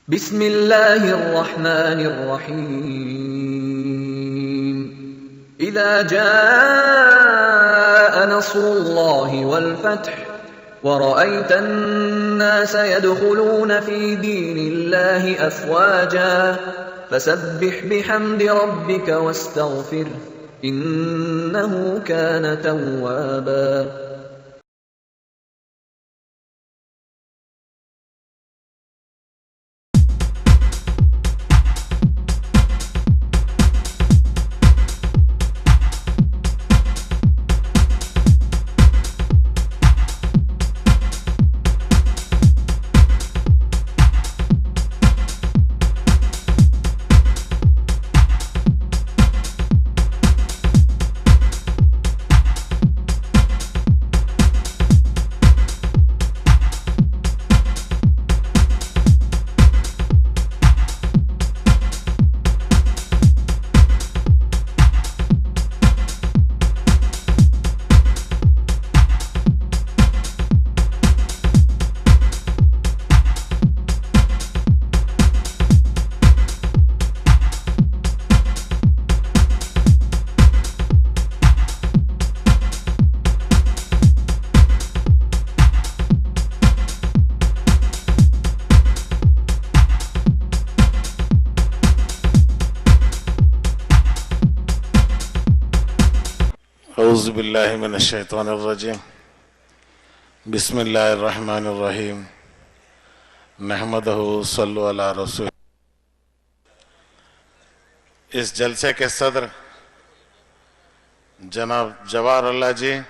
बिस्मिल्लाहिर्रहमानिर्रहीम। इज़ा जाअ नस्रुल्लाहि वल फ़त्ह वरअयत अन्नास यदखुलून फ़ी दीनिल्लाहि अफ़वाजा फसब्बिह बिहम्दि रब्बिक वस्तग़फिरह इन्नहु कान तव्वाबा। औज़ुबिल्लाहि मिनश्शैतानिर्रजीम। बिस्मिल्लाहिर्रहमानिर्रहीम। नहमदहु सल्लु अला रसूल। इस जलसे के सदर जनाब जवाहर अल्लाह जी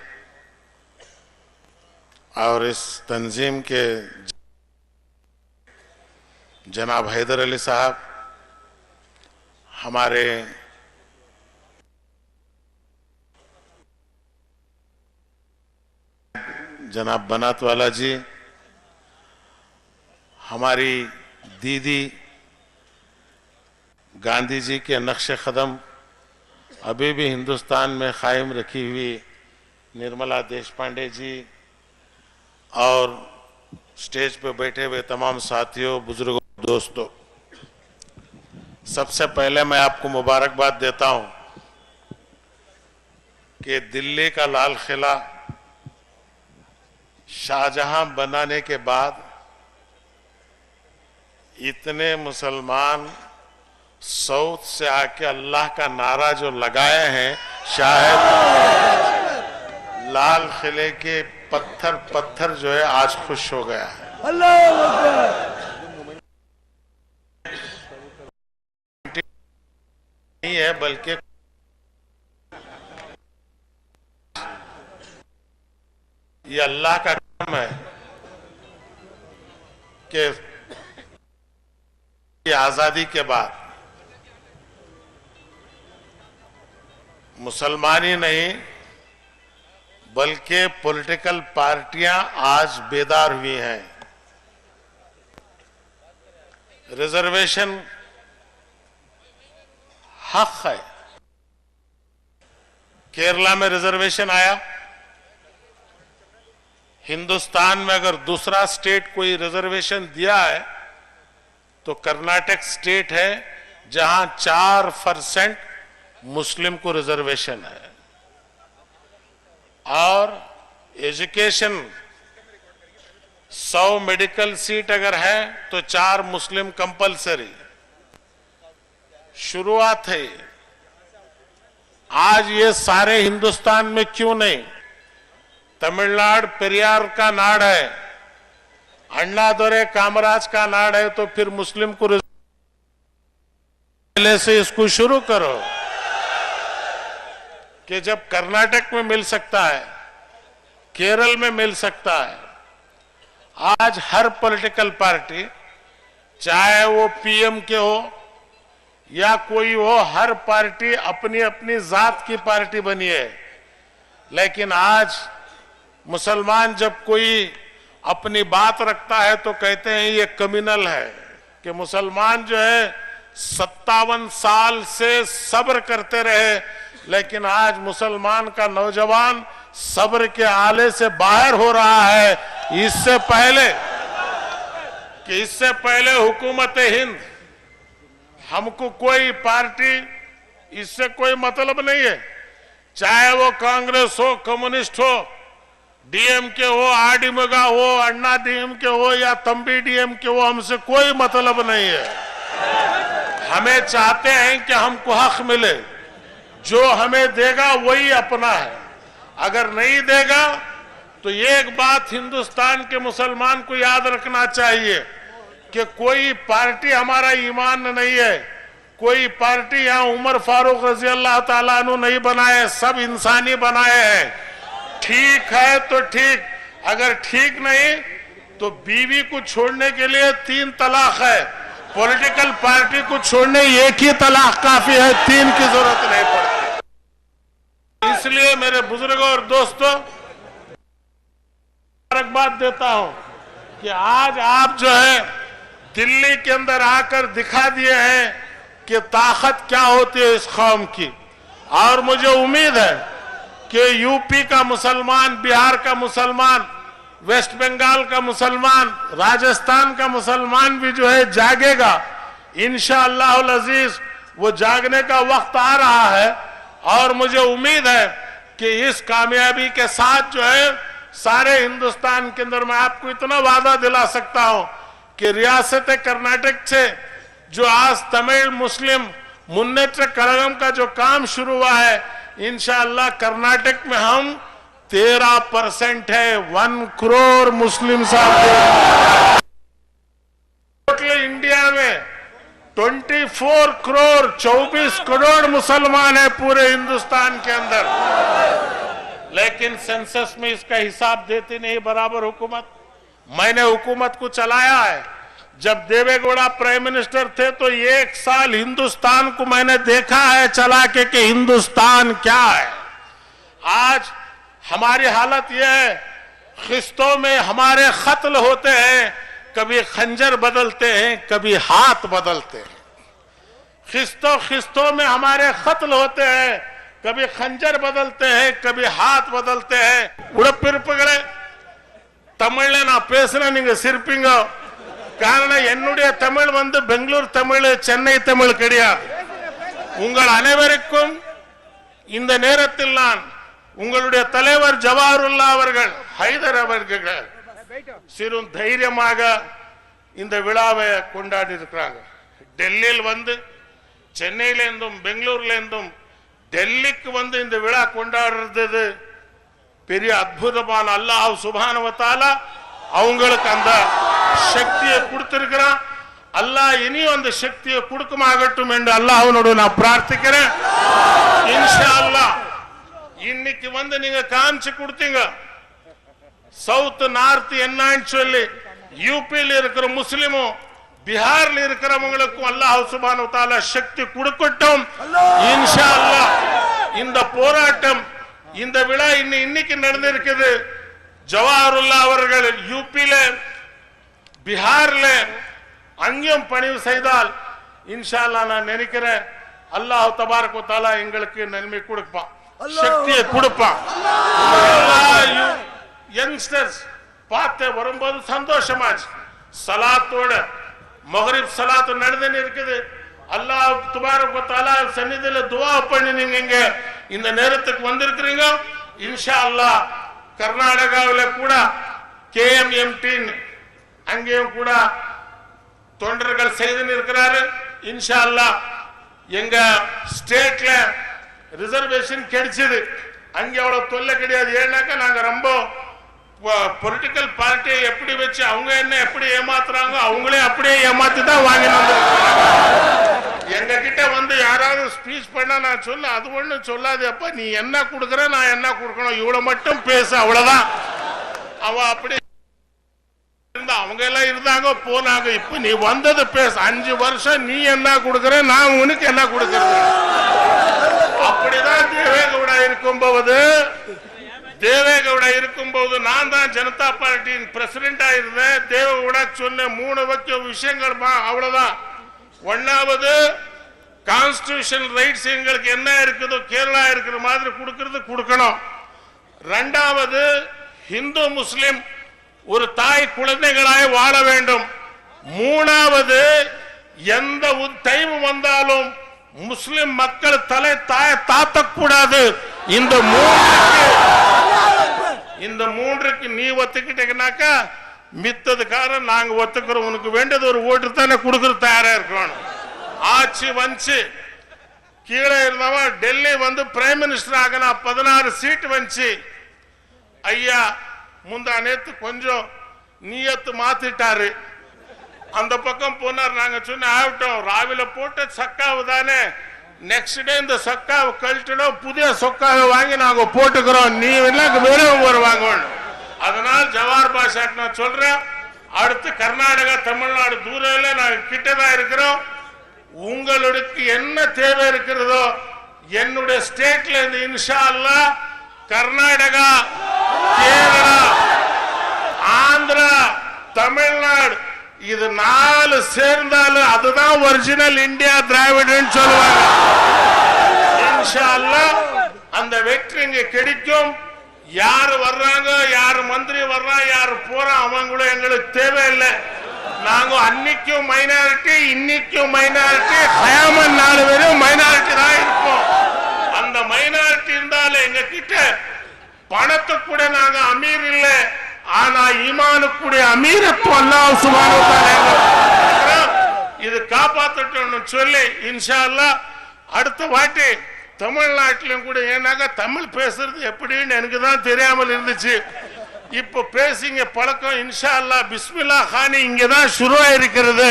और इस तंजीम के जनाब हैदर अली साहब, हमारे जनाब बनात वाला जी, हमारी दीदी गांधी जी के नक्श कदम अभी भी हिंदुस्तान में कायम रखी हुई निर्मला देशपांडे जी और स्टेज पर बैठे हुए तमाम साथियों, बुजुर्गों, दोस्तों, सबसे पहले मैं आपको मुबारकबाद देता हूं कि दिल्ली का लाल किला शाहजहां बनाने के बाद इतने मुसलमान साउथ से आके अल्लाह का नारा जो लगाए हैं, शायद लाल किले के पत्थर जो है आज खुश हो गया है। अल्लाह नहीं है बल्कि ये अल्लाह का काम है कि आजादी के बाद मुसलमान ही नहीं बल्कि पॉलिटिकल पार्टियां आज बेदार हुई हैं। रिजर्वेशन हक है। केरला में रिजर्वेशन आया। हिंदुस्तान में अगर दूसरा स्टेट कोई रिजर्वेशन दिया है तो कर्नाटक स्टेट है, जहां 4% मुस्लिम को रिजर्वेशन है। और एजुकेशन 100 मेडिकल सीट अगर है तो 4 मुस्लिम कंपलसरी। शुरुआत है। आज ये सारे हिंदुस्तान में क्यों नहीं? तमिलनाडु पेरियार का नाड़ है, अन्नादुरै कामराज का नाड़ है, तो फिर मुस्लिम को पहले से इसको शुरू करो कि जब कर्नाटक में मिल सकता है, केरल में मिल सकता है। आज हर पॉलिटिकल पार्टी, चाहे वो पीएम के हो या कोई हो, हर पार्टी अपनी अपनी जात की पार्टी बनी है। लेकिन आज मुसलमान जब कोई अपनी बात रखता है तो कहते हैं ये कम्युनल है, कि मुसलमान जो है 57 साल से सब्र करते रहे, लेकिन आज मुसलमान का नौजवान सब्र के आले से बाहर हो रहा है। इससे पहले कि इससे पहले हुकूमत हिंद, हमको कोई पार्टी इससे कोई मतलब नहीं है, चाहे वो कांग्रेस हो, कम्युनिस्ट हो, डीएमके हो, आरडीएमके हो, अन्ना डीएमके हो या तंबी डीएमके हो, हमसे कोई मतलब नहीं है। हमें चाहते हैं कि हमको हक मिले, जो हमें देगा वही अपना है, अगर नहीं देगा तो एक बात हिंदुस्तान के मुसलमान को याद रखना चाहिए कि कोई पार्टी हमारा ईमान नहीं है, कोई पार्टी यहाँ उमर फारूक रजी अल्लाह ताला अन्हु नहीं बनाए, सब इंसानी बनाए हैं। ठीक है तो ठीक, अगर ठीक नहीं तो बीवी को छोड़ने के लिए 3 तलाक है, पॉलिटिकल पार्टी को छोड़ने एक ही तलाक काफी है, 3 की जरूरत नहीं पड़ती। इसलिए मेरे बुजुर्गों और दोस्तों एक बात देता हूं कि आज आप जो है दिल्ली के अंदर आकर दिखा दिए हैं कि ताकत क्या होती है इस कौम की, और मुझे उम्मीद है कि यूपी का मुसलमान, बिहार का मुसलमान, वेस्ट बंगाल का मुसलमान, राजस्थान का मुसलमान भी जो है जागेगा इंशाअल्लाह अजीज। वो जागने का वक्त आ रहा है और मुझे उम्मीद है कि इस कामयाबी के साथ जो है सारे हिंदुस्तान के अंदर मैं आपको इतना वादा दिला सकता हूं कि रियासत कर्नाटक से जो आज तमिल मुस्लिम मुन्नेत्र कड़गम का जो काम शुरू हुआ है, इंशाअल्लाह कर्नाटक में हम 13% है, 1 करोड़ मुस्लिम साहब। टोटल इंडिया में 24 करोड़ 24 करोड़ मुसलमान है पूरे हिंदुस्तान के अंदर, लेकिन सेंसस में इसका हिसाब देती नहीं बराबर हुकूमत। मैंने हुकूमत को चलाया है, जब देवेगौड़ा प्राइम मिनिस्टर थे तो 1 साल हिंदुस्तान को मैंने देखा है चला के कि हिंदुस्तान क्या है। आज हमारी हालत यह है, खिस्तों में हमारे कत्ल होते हैं, कभी खंजर बदलते हैं, कभी हाथ बदलते हैं। खिस्तों में हमारे कत्ल होते हैं, कभी खंजर बदलते हैं, कभी हाथ बदलते हैं। उड़पिरपुகளே, தமிழ்ல நான் பேசுறேன், நீங்க சிரிப்பீங்க. காரணம் என்னுடைய தமிழ் வந்து பெங்களூர் தமிழ், சென்னை தமிழ் கிடையாது. உங்கள் அனைவருக்கும் இந்த நேரத்தில் நான் உங்களுடைய தலைவர் ஜவாஹருல்லா அவர்கள், ஹைதர் அவர்கள் சிறும் தைரியமாக இந்த விழாவை கொண்டாடி இருக்கிறாங்க. டெல்லியில் வந்து சென்னையில இருந்தும் பெங்களூர்ல இருந்தும் டெல்லிக்கு வந்து இந்த விழா கொண்டாடுறது பெரிய அற்புதமான அல்லாஹ் சுப்ஹானஹு வ தஆலா அவங்களுக்கு அந்த சக்தியை கொடுத்திருக்கிறான். அல்லாஹ் இனியும் அந்த சக்தியை கொடுக்குமாகட்டும் என்று அல்லாஹ்வோடு நான் பிரார்த்திக்கிறேன். இன்ஷாஅல்லாஹ் இன்னைக்கு வந்து நீங்க காமிச்சு கொடுத்தீங்க சவுத் நார்த் என்னன்னு சொல்லி, யூபியில் இருக்கிற முஸ்லிமும் பிஹார்ல இருக்கிறவங்களுக்கும் அல்லாஹ் சுப்ஹானஹு வ தஆலா சக்தி கொடுக்கட்டும் இன்ஷாஅல்லாஹ். இந்த போராட்டம், இந்த விழா இன்னைக்கு நடந்திருக்குது. ஜவாஹருல்லா அவர்கள் யூபியில பிஹார்ல அங்கேயும் பணிவு செய்தால் இன்ஷாஅல்லாஹ் நான் நினைக்கிறேன் அல்லாஹ் தபாரக் வ தஆலா எங்களுக்கு நன்மை கொடுப்பான், சக்தியை கொடுப்பான். யங்ஸ்டர்ஸ் பார்த்து வரும்போது சந்தோஷமாச்சு. சலாத்தோட மகரிப் சலாத்து நடந்துன்னு இருக்குது. அல்லாஹ் தபாரக் வ தஆலா சன்னிதியில துஆ பண்ணி நீங்க இந்த நேரத்துக்கு வந்திருக்கிறீங்க. இன்ஷாஅல்லாஹ் கர்நாடகாவில் கூட KMMT அங்கேயும் கூட தொண்டர்கள் செய்து இருக்கிறாரு. இன்ஷாஅல்லாஹ் எங்க ஸ்டேட்ல ரிசர்வேஷன் கிடைச்சது, அங்கே அவ்வளவு தொல்லை கிடையாது. ஏன்னாக்கா நாங்க ரொம்ப பொலிட்டிக்கல் பார்ட்டியை எப்படி வச்சு அவங்க என்ன எப்படி ஏமாத்துறாங்க அவங்களே அப்படியே ஏமாத்தி தான் வாங்கி எங்க கிட்ட வந்து யாராவது ஸ்பீச் பண்ணா நான் சொல்ல, அது ஒண்ணு சொல்லாது, அப்ப நீ என்ன கொடுக்குற நான் என்ன கொடுக்கணும் இவ்வளவு மட்டும் பேசு, அவ்வளவுதான். அவ அப்படி அவங்க எல்லாம் இருந்தாங்க போனாங்க. இப்ப நீ வந்தது பேச, 5 வருஷம் நீ என்ன கொடுக்குற நான் உனக்கு என்ன கொடுக்கறது. அப்படிதான் தேவேகவுடா இருக்கும்போது நான் தான் ஜனதா பார்ட்டியின் பிரசிடென்டா இருந்தேன். தேவேகவுடா சொன்ன 3 முக்கிய விஷயங்கள் அவ்வளவுதான். ஒன்னாவது கான்ஸ்டிடியூஷன் ரைட்ஸ் எங்களுக்கு என்ன இருக்குதோ கேரளா இருக்கிற மாதிரி கொடுக்கணும். இரண்டாவது ஹிந்து முஸ்லிம் ஒரு தாய் குழந்தைகளாய் வாழ வேண்டும். மூணாவது, எந்த டைம் வந்தாலும் முஸ்லிம் மக்கள் தலை தாத்தக்கூடாது. இந்த மூன்றுக்கு நீ ஒத்துக்கிட்டீங்கன்னாக்கா மித்ததுக்காரன் நாங்க ஒத்துக்கிறோம். உனக்கு வேண்டியது ஒரு ஓட்டு தானே கொடுக்கற தயாரா இருக்கணும். ஆட்சி வந்துச்சு, கீழே இருந்தவன் டெல்லி வந்து பிரைம் மினிஸ்டர் ஆகினா 16 சீட் வந்துச்சு. ஐயா முந்தா நேத்து கொஞ்சம் நியத்து மாத்திட்டாரு. அந்த பக்கம் போனார். நாங்க சொன்ன ஆகட்டும், ராவில போட்ட சக்காவு தானே, நெக்ஸ்ட் டே இந்த சக்காவை கழிச்சிடும், புதிய சொக்காவை வாங்கி நாங்க போட்டுக்கிறோம், நீ எல்லாம் வேற வருவாங்க. அதனால் ஜவார் பாஷா நான் சொல்றேன், அடுத்து கர்நாடகா தமிழ்நாடு தூரம் இல்ல, நாங்க கிட்டதான் இருக்கிறோம். உங்களுக்கு என்ன தேவை இருக்கிறதோ என்னுடைய ஸ்டேட்ல இருந்து இன்ஷா அல்லாஹ் கர்நாடகா, கேரளா, ஆந்திரா, தமிழ்நாடு இது 4 சேர்ந்தாலும் அதுதான் ஒரிஜினல் இந்தியா திராவிடன்னு சொல்லுவாங்க. இன்ஷா அல்லாஹ் அந்த வெற்றி இங்க கிடைக்கும். யாரு வர்றாங்க, யாரு மந்திரி வர்றாங்க, யாரு போறான், அவங்களும் எங்களுக்கு தேவையில்லை. நாங்க அன்னைக்கும் மைனாரிட்டி, இன்னைக்கும் மைனாரிட்டி, கயாமத் 4 பேரும் மைனாரிட்டி தான் இருப்போம். அந்த மைனாரிட்டி இருந்தாலும் எங்க கிட்ட பணத்துக்கு கூட நாங்க அமீர் இல்லை, ஆனா ஈமானுக்குடைய அமீரத்துவம் அல்லாஹ் சுப்ஹானஹு வ தஆலா இது காப்பாற்றணும்னு சொல்லி இன்ஷா அல்லாஹ் அடுத்த வாட்டி தமிழ்நாட்டிலும் கூட, ஏன்னாக்க தமிழ் பேசுறது எப்படின்னு எனக்கு தான் தெரியாமல் இருந்துச்சு. இப்ப பேசிங்க பழக்கம். இன்ஷா அல்லாஹ் பிஸ்மில்லா கானி இங்கதான் சுருவா இருக்கிறது.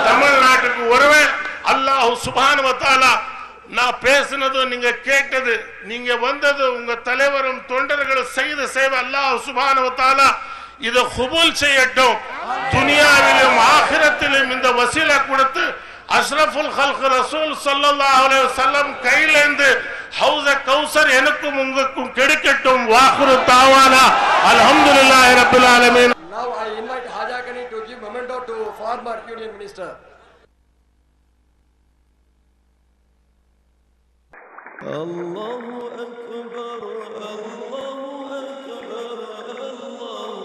தமிழ்நாட்டுக்கு ஒருவன் அல்லாஹ் சுப்ஹானஹு வ தஆலா நான் பேசினது நீங்க கேட்டது, நீங்க வந்தது, உங்க தலைவரும் தொண்டர்களும் செய்த சேவை அல்லாஹ் சுப்ஹானஹு வ தஆலா இதை கபூல் செய்யட்டும். துனியாவிலும் ஆகிரத்திலும் இந்த வசீலா கொடுத்து அஷ்ரஃபுல் ஹல்க் ரசூல் ஸல்லல்லாஹு அலைஹி வஸல்லம் கையிலிருந்து ஹவுஸ கௌசர் எனக்கும் உங்களுக்கும் கிடைக்கட்டும். வாஹிரு தாவானா அல்ஹம்துலில்லாஹி ரப்பில் ஆலமீன். Now I invite Haja Kani to give memento to former Union Minister. Allahu Akbar, Allahu Akbar, Allahu Akbar.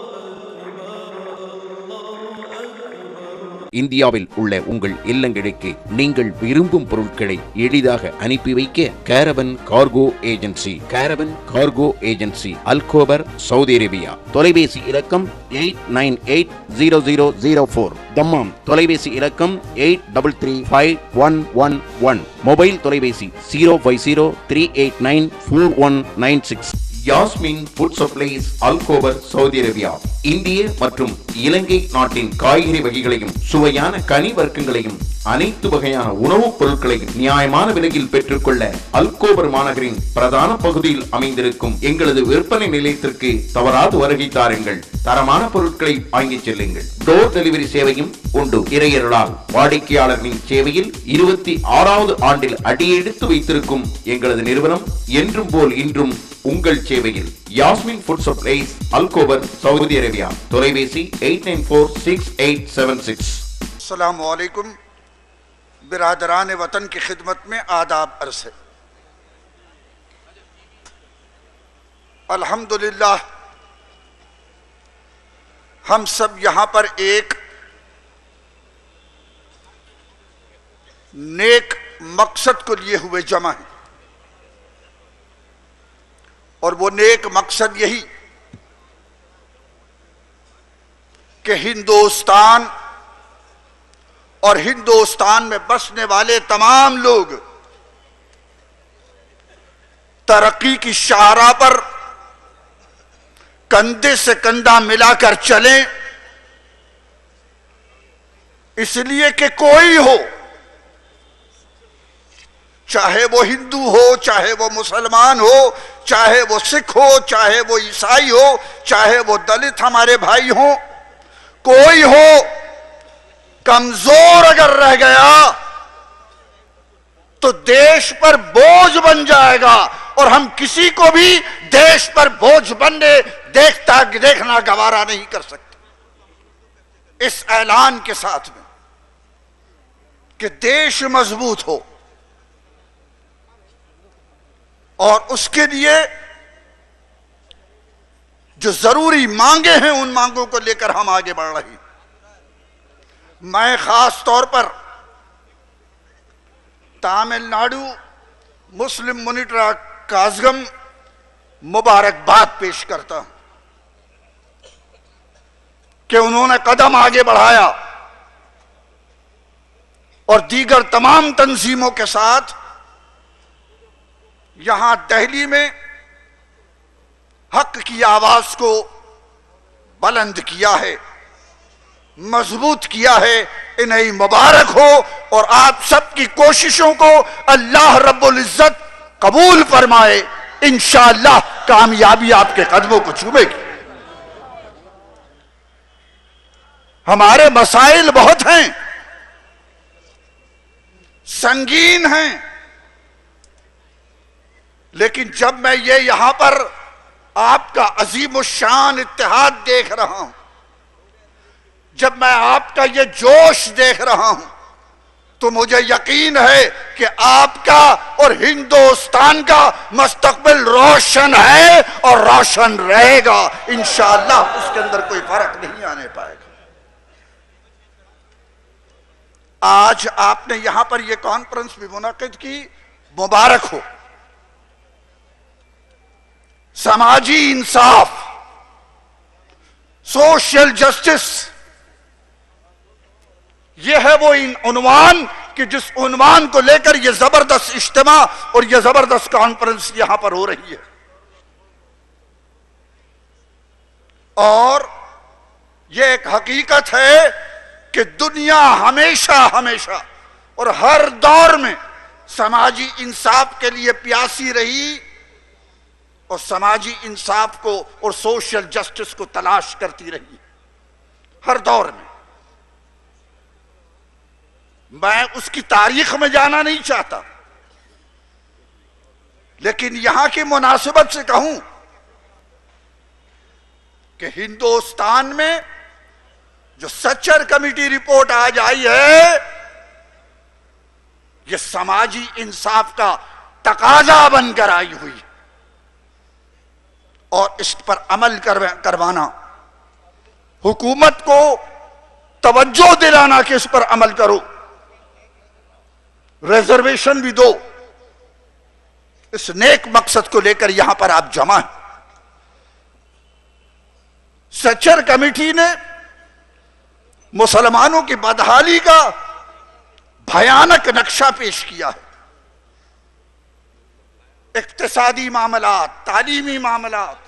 இந்தியாவில் உள்ள உங்கள் இல்லங்களுக்கு நீங்கள் விரும்பும் பொருட்களை எளிதாக அனுப்பி வைக்க caravan cargo agency Al Khobar, Saudi Arabia. தொலைபேசி இலக்கம் 89800004. தம்மாம் தொலைபேசி இலக்கம் 83351111. மொபைல் தொலைபேசி 05038941996. Yasmin food supplies, Al Khobar, Saudi Arabia. இந்திய மற்றும் இலங்கை நாட்டின் காய்கறி வகைகளையும் சுவையான கனி வர்க்கங்களையும் அனைத்து வகையான உணவுப் பொருட்களையும் நியாயமான விலையில் பெற்றுக்கொள்ள அல்கோபர் மாநகரின் பிரதான பகுதியில் அமைந்திருக்கும் எங்களது விற்பனை நிலையத்திற்கு தவறாது வருகை தாருங்கள். தரமான பொருட்களை வாங்கிச் செல்லுங்கள். டோர் டெலிவரி சேவையும் உண்டு. இறையருளால் வாடிக்கையாளர்களின் சேவையில் 26வது ஆண்டில் அடியெடுத்து வைத்திருக்கும் எங்களது நிறுவனம் என்றும் போல் இன்றும் உங்கள் சேவையில். Yasmin food supplies, Al Khobar, Saudi Arabia. தொலைபேசி 89468766. अस्सलामु अलैकुम। बिरादरान वतन की खिदमत में आदाब अर्ज़ है। अल्हम्दुलिल्लाह हम सब यहाँ पर एक नेक मकसद को लिए हुए जमा हैं और वो नेक मकसद यही कि हिंदुस्तान और हिंदुस्तान में बसने वाले तमाम लोग तरक्की की शाहराह पर कंधे से कंधा मिलाकर चलें, इसलिए कि कोई हो, चाहे वो हिंदू हो, चाहे वो मुसलमान हो, चाहे वो सिख हो, चाहे वो ईसाई हो, चाहे वो दलित हमारे भाई हो, कोई हो कमजोर अगर रह गया तो देश पर बोझ बन जाएगा और हम किसी को भी देश पर बोझ बनने देखना गवारा नहीं कर सकते। इस ऐलान के साथ में कि देश मजबूत हो और उसके लिए जो जरूरी मांगे हैं उन मांगों को लेकर हम आगे बढ़ रहे हैं। मैं खास तौर पर तमिलनाडु मुस्लिम मॉनिटर काज़गम मुबारकबाद पेश करता हूं कि उन्होंने कदम आगे बढ़ाया और दीगर तमाम तंजीमों के साथ यहां दिल्ली में हक की आवाज को बुलंद किया है, मजबूत किया है। इन्हें मुबारक हो और आप सबकी कोशिशों को अल्लाह रब्बुल इज्जत कबूल फरमाए। इंशाअल्लाह कामयाबी आपके कदमों को चूमेगी। हमारे मसाइल बहुत हैं, संगीन हैं, लेकिन जब मैं ये यहां पर आपका अजीमुशान इत्तेहाद देख रहा हूं, जब मैं आपका ये जोश देख रहा हूं, तो मुझे यकीन है कि आपका और हिंदुस्तान का मुस्तकबिल रोशन है और रोशन रहेगा इंशाअल्लाह। उसके अंदर कोई फर्क नहीं आने पाएगा। आज आपने यहां पर यह कॉन्फ्रेंस भी मुनाकिद की, मुबारक हो। समाजी इंसाफ, सोशल जस्टिस, यह है वो उन्वान कि जिस उन्वान को लेकर यह जबरदस्त इज्तिमा और यह जबरदस्त कॉन्फ्रेंस यहां पर हो रही है। और यह एक हकीकत है कि दुनिया हमेशा हमेशा और हर दौर में समाजी इंसाफ के लिए प्यासी रही और समाजी इंसाफ को और सोशल जस्टिस को तलाश करती रही हर दौर में। मैं उसकी तारीख में जाना नहीं चाहता, लेकिन यहां की मुनासिबत से कहूं कि हिंदुस्तान में जो सच्चर कमेटी रिपोर्ट आज आई है, यह समाजी इंसाफ का तकाजा बनकर आई हुई है और इस पर अमल करवाना, हुकूमत को तवज्जो दिलाना कि इस पर अमल करो, रिजर्वेशन भी दो, इस नेक मकसद को लेकर यहां पर आप जमा हैं। सच्चर कमेटी ने मुसलमानों की बदहाली का भयानक नक्शा पेश किया है। इक्तिसादी मामलात, तालीमी मामलात,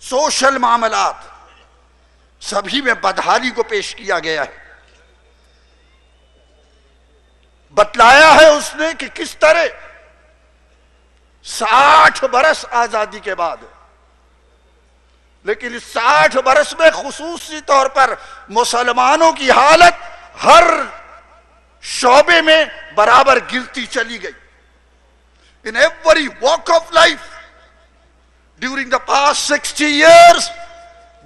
सोशल मामलात, सभी में बदहाली को पेश किया गया है। बतलाया है उसने कि किस तरह 60 बरस आजादी के बाद, लेकिन इस 60 बरस में खुसूसी तौर पर मुसलमानों की हालत हर शोबे में बराबर गिरती चली गई। In every walk of life during the past 60 years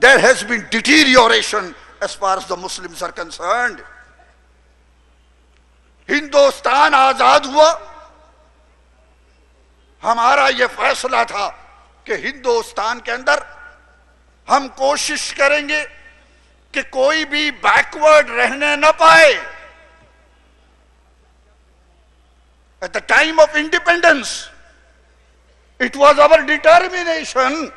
there has been deterioration as far as the Muslims are concerned. Hindustan आजाद हुआ, हमारा यह फैसला था कि हिंदुस्तान के अंदर हम कोशिश करेंगे कि कोई भी बैकवर्ड रहने न पाए। At the time of independence, it was our determination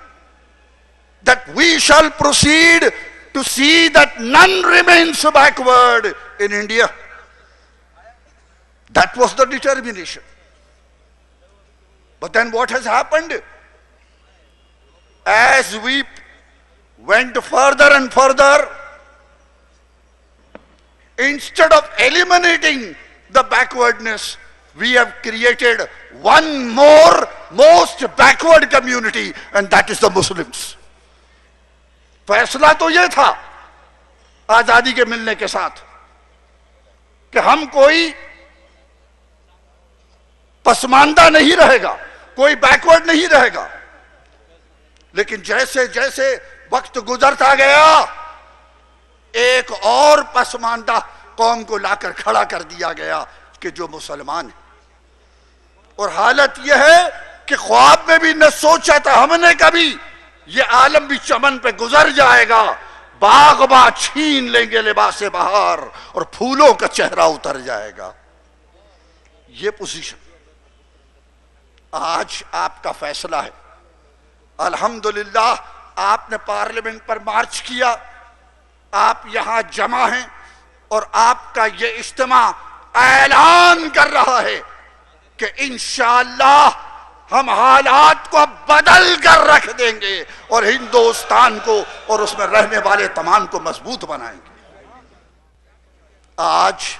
that we shall proceed to see that none remains backward in India. That was the determination. But then what has happened? As we went further and further, instead of eliminating the backwardness, we have created one more most backward community, and that is the Muslims. फैसला तो यह था आजादी के मिलने के साथ कि हम कोई पसमानदा नहीं रहेगा, कोई बैकवर्ड नहीं रहेगा। लेकिन जैसे जैसे वक्त गुजरता गया, एक और पसमानदा कौम को लाकर खड़ा कर दिया गया कि जो मुसलमान है। और हालत यह है कि ख्वाब में भी न सोचा था हमने कभी ये आलम भी चमन पे गुजर जाएगा, बागबा छीन लेंगे लिबासे बहार और फूलों का चेहरा उतर जाएगा। ये पोजीशन आज आपका फैसला है। अल्हम्दुलिल्लाह आपने पार्लियामेंट पर मार्च किया, आप यहां जमा हैं और आपका ये इज्तिमा ऐलान कर रहा है कि इंशाअल्लाह हम हालात को बदल कर रख देंगे और हिंदुस्तान को और उसमें रहने वाले तमाम को मजबूत बनाएंगे। आज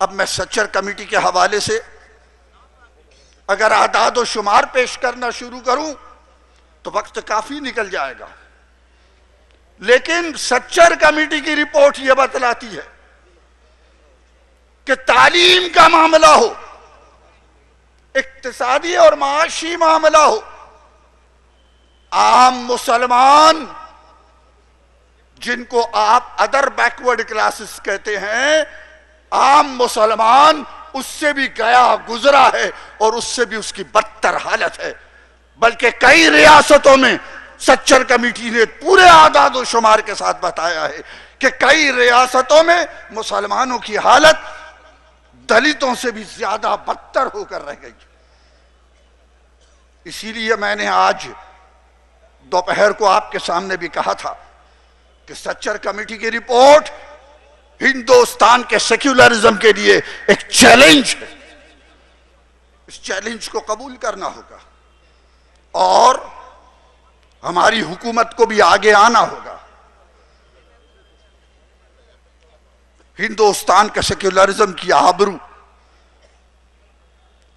अब मैं सच्चर कमेटी के हवाले से अगर आदाद और शुमार पेश करना शुरू करूं तो वक्त काफी निकल जाएगा, लेकिन सच्चर कमेटी की रिपोर्ट यह बतलाती है कि तालीम का मामला हो, इक्तिसादी और माशी मामला हो, आम मुसलमान जिनको आप अदर बैकवर्ड क्लासेस कहते हैं, आम मुसलमान उससे भी गया गुजरा है और उससे भी उसकी बदतर हालत है। बल्कि कई रियासतों में सच्चर कमेटी ने पूरे आदाद और शुमार के साथ बताया है कि कई रियासतों में मुसलमानों की हालत दलितों से भी ज्यादा बदतर होकर रह गई। इसीलिए मैंने आज दोपहर को आपके सामने भी कहा था कि सच्चर कमेटी की रिपोर्ट हिंदुस्तान के सेक्युलरिज्म के लिए एक चैलेंज है। इस चैलेंज को कबूल करना होगा और हमारी हुकूमत को भी आगे आना होगा। हिंदुस्तान के सेक्युलरिज्म की आबरू,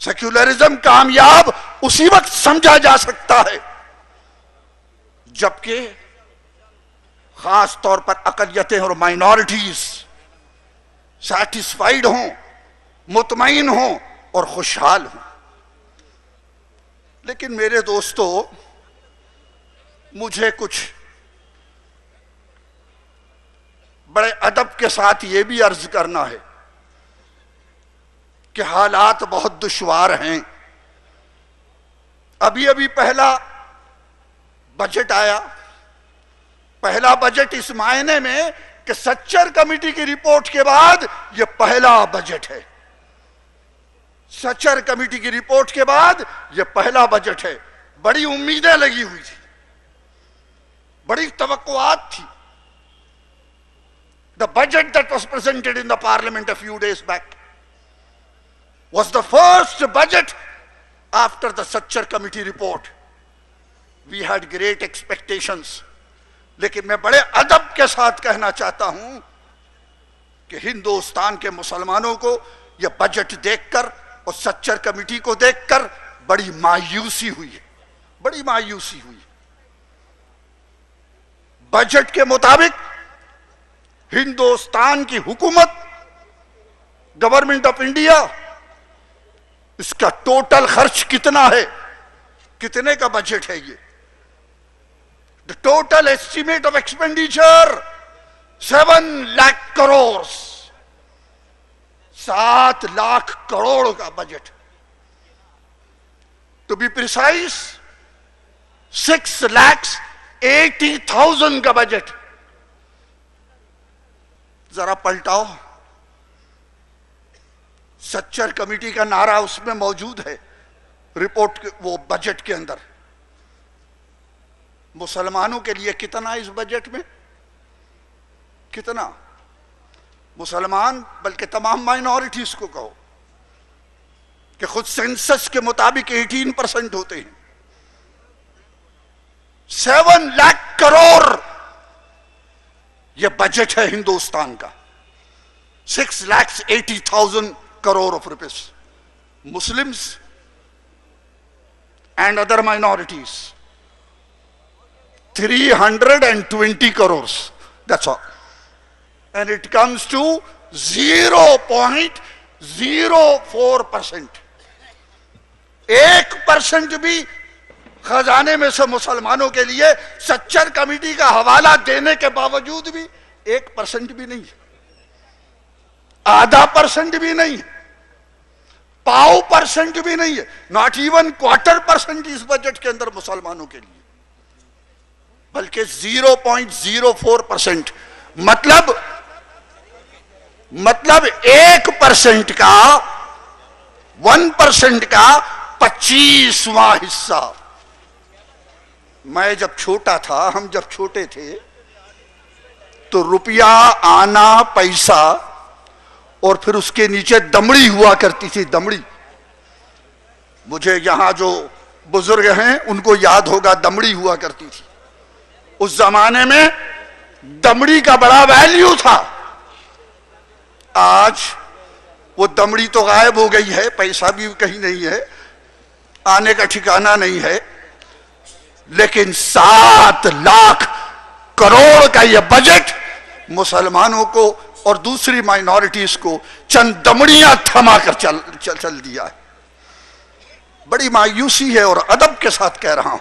सेक्युलरिज्म कामयाब उसी वक्त समझा जा सकता है जबकि खास तौर पर अकलियतें और माइनॉरिटीज सैटिस्फाइड हों, मुतमईन हों और खुशहाल हों। लेकिन मेरे दोस्तों, मुझे कुछ बड़े अदब के साथ यह भी अर्ज करना है कि हालात बहुत दुश्वार हैं। अभी अभी पहला बजट आया। पहला बजट इस मायने में कि सच्चर कमेटी की रिपोर्ट के बाद यह पहला बजट है। सच्चर कमेटी की रिपोर्ट के बाद यह पहला बजट है। बड़ी उम्मीदें लगी हुई थी, बड़ी तवक्कुआत थी। The budget that was presented in the parliament a few days back was the first budget after the Sachar committee report. We had great expectations. लेकिन मैं बड़े अदब के साथ कहना चाहता हूं कि हिंदुस्तान के मुसलमानों को यह बजट देखकर और सच्चर कमेटी को देखकर बड़ी मायूसी हुई है, बड़ी मायूसी हुई। बजट के मुताबिक हिंदुस्तान की हुकूमत, गवर्नमेंट ऑफ इंडिया, इसका टोटल खर्च कितना है, कितने का बजट है ये? The total estimate of expenditure 7 lakh crore, 7 lakh crore का बजट। To be precise, 6,80,000 का बजट। जरा पलटाओ, सच्चर कमेटी का नारा उसमें मौजूद है रिपोर्ट के, वो बजट के अंदर। मुसलमानों के लिए कितना इस बजट में? कितना? मुसलमान बल्कि तमाम माइनॉरिटीज को कहो कि खुद सेंसस के मुताबिक 18% होते हैं। 7 लाख करोड़ यह बजट है हिंदुस्तान का। 6,80,000 crore of rupees. Muslims and other minorities 320 crores. That's all. And it comes to 0.04%. 1% भी खजाने में से मुसलमानों के लिए सच्चर कमेटी का हवाला देने के बावजूद भी 1% भी नहीं है, आधा % भी नहीं है, 0.5% भी नहीं है, नॉट इवन 0.25% इस बजट के अंदर मुसलमानों के लिए। बल्कि 0.04%, मतलब 1% का 1% का 25वां हिस्सा। मैं जब छोटा था, हम जब छोटे थे, तो रुपया आना पैसा और फिर उसके नीचे दमड़ी हुआ करती थी, दमड़ी। मुझे यहां जो बुजुर्ग हैं उनको याद होगा, दमड़ी हुआ करती थी। उस जमाने में दमड़ी का बड़ा वैल्यू था। आज वो दमड़ी तो गायब हो गई है, पैसा भी कहीं नहीं है, आने का ठिकाना नहीं है। लेकिन 7 लाख करोड़ का यह बजट मुसलमानों को और दूसरी माइनॉरिटीज को चंद दमड़ियां थमा कर चल दिया है। बड़ी मायूसी है और अदब के साथ कह रहा हूं,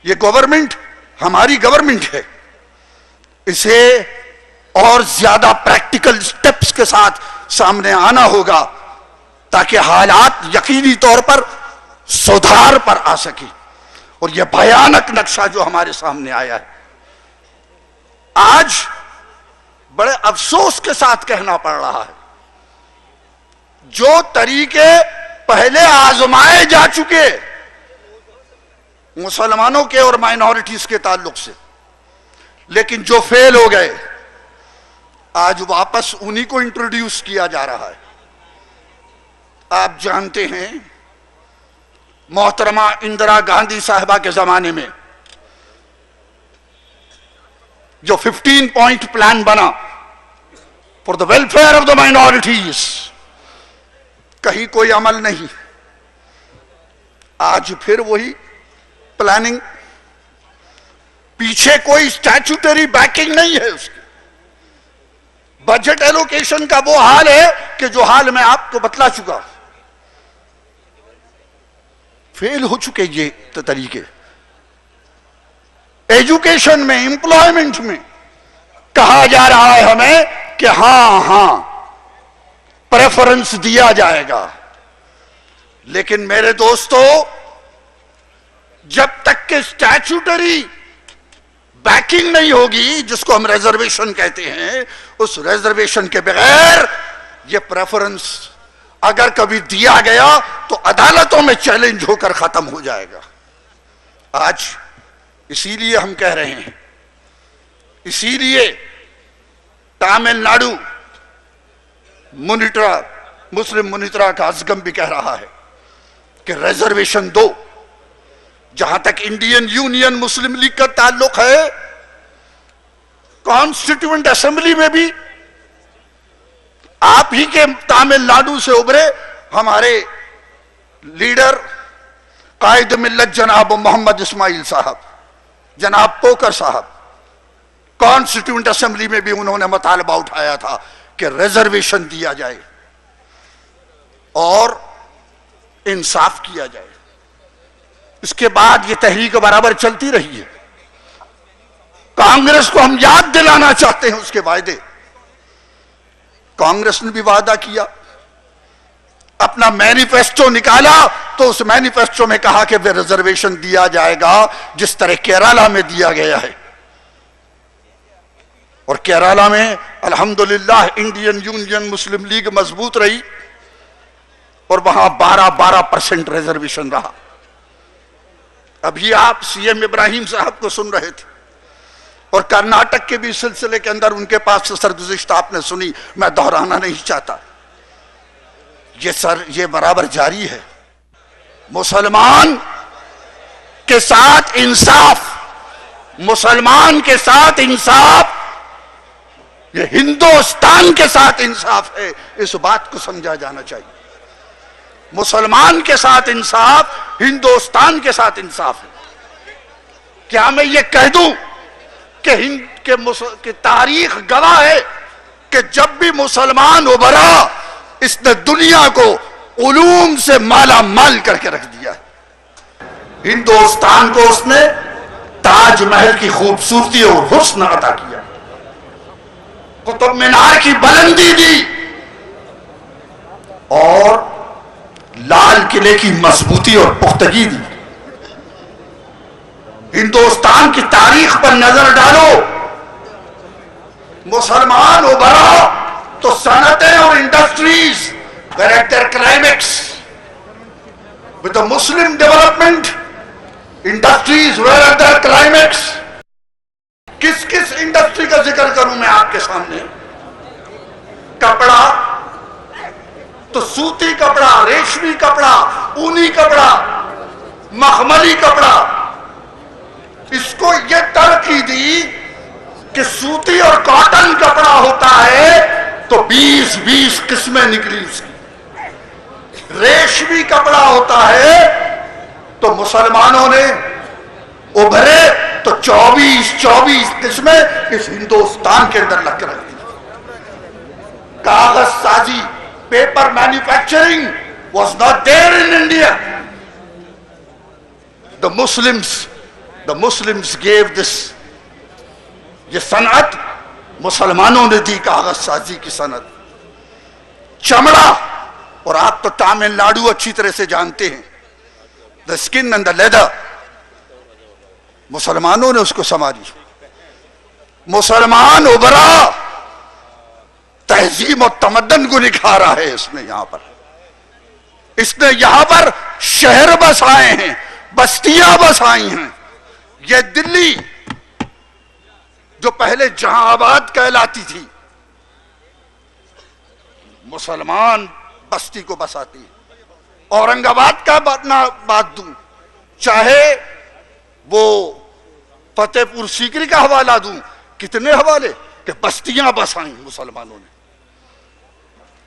यह गवर्नमेंट हमारी गवर्नमेंट है। इसे और ज्यादा प्रैक्टिकल स्टेप्स के साथ सामने आना होगा ताकि हालात यकीनी तौर पर सुधार पर आ सके। और यह भयानक नक्शा जो हमारे सामने आया है, आज बड़े अफसोस के साथ कहना पड़ रहा है, जो तरीके पहले आजमाए जा चुके मुसलमानों के और माइनॉरिटीज के ताल्लुक से, लेकिन जो फेल हो गए, आज वापस उन्हीं को इंट्रोड्यूस किया जा रहा है। आप जानते हैं, मोहतरमा इंदिरा गांधी साहिबा के जमाने में जो 15 पॉइंट प्लान बना for the welfare of the minorities, कहीं कोई अमल नहीं। आज फिर वही प्लानिंग, पीछे कोई स्टैट्यूटरी बैकिंग नहीं है उसकी। बजट एलोकेशन का वो हाल है कि जो हाल मैं आपको बतला चुका। फेल हो चुके ये तरीके। एजुकेशन में, एम्प्लॉयमेंट में कहा जा रहा है हमें कि हां प्रेफरेंस दिया जाएगा, लेकिन मेरे दोस्तों, जब तक के स्टैट्यूटरी बैकिंग नहीं होगी, जिसको हम रिजर्वेशन कहते हैं, उस रिजर्वेशन के बगैर यह प्रेफरेंस अगर कभी दिया गया तो अदालतों में चैलेंज होकर खत्म हो जाएगा। आज इसीलिए हम कह रहे हैं, इसीलिए तमिलनाडु मुनित्रा, मुस्लिम मुनित्रा का अजगम भी कह रहा है कि रिजर्वेशन दो। जहां तक इंडियन यूनियन मुस्लिम लीग का ताल्लुक है, कॉन्स्टिट्यूएंट असेंबली में भी आप ही के तमिलनाडु से उभरे हमारे लीडर कायद मिल्लत जनाब मोहम्मद इस्माइल साहब, जनाब पोकर साहब, कॉन्स्टिट्यूएंट असेंबली में भी उन्होंने मुतालबा उठाया था कि रिजर्वेशन दिया जाए और इंसाफ किया जाए। इसके बाद ये तहरीक बराबर चलती रही है। कांग्रेस को हम याद दिलाना चाहते हैं उसके वायदे। कांग्रेस ने भी वादा किया, अपना मैनिफेस्टो निकाला, तो उस मैनिफेस्टो में कहा कि वे रिजर्वेशन दिया जाएगा जिस तरह केरला में दिया गया है। और केरला में अल्हम्दुलिल्लाह इंडियन यूनियन मुस्लिम लीग मजबूत रही और वहां 12% रिजर्वेशन रहा। अभी आप सीएम इब्राहिम साहब को सुन रहे थे और कर्नाटक के भी सिलसिले के अंदर उनके पास से सरगुज़िश्त आपने सुनी, मैं दोहराना नहीं चाहता। ये बराबर जारी है। मुसलमान के साथ इंसाफ, मुसलमान के साथ इंसाफ, ये हिंदुस्तान के साथ इंसाफ है, इस बात को समझा जाना चाहिए। मुसलमान के साथ इंसाफ, हिंदुस्तान के साथ इंसाफ है। क्या मैं ये कह दूं कि तारीख गवाह है कि जब भी मुसलमान उभरा, इसने दुनिया को उलूम से माला माल करके रख दिया है। हिंदुस्तान को उसने ताजमहल की खूबसूरती और हुस्न अता किया, कुतुब मीनार की बुलंदी दी और लाल किले की मजबूती और पुख्तगी दी। हिंदुस्तान की तारीख पर नजर डालो, मुसलमान उभरा तो सनतें और industries were at their climax. With the Muslim development, industries were at their climax. किस किस इंडस्ट्री का जिक्र करूं मैं आपके सामने? कपड़ा तो सूती कपड़ा, रेशमी कपड़ा, ऊनी कपड़ा, मखमली कपड़ा, इसको यह तरक्की दी कि सूती और कॉटन कपड़ा होता है तो 20-20 किस्में निकली उसकी। रेशमी कपड़ा होता है तो मुसलमानों ने उभरे तो 24-24 किस्में इस हिंदुस्तान के अंदर लग रही थी। कागज साजी, paper manufacturing was not there in India. The Muslims gave this, ये सनअत मुसलमानों ने दी, कागज साजी की सनअत। चमड़ा, और आप तो तमिलनाडु अच्छी तरह से जानते हैं, the skin and the leather, मुसलमानों ने उसको संभाली। मुसलमान उभरा, तहजीब और तमद्दन को निखारा है इसने। यहां पर शहर बसाए हैं, बस्तियां बसाई हैं। यह दिल्ली जो पहले जहांआबाद कहलाती थी, मुसलमान बस्ती को बसाती है। औरंगाबाद का बात दूं, चाहे वो फतेहपुर सीकरी का हवाला दूं, कितने हवाले कि बस्तियां बसाई मुसलमानों ने।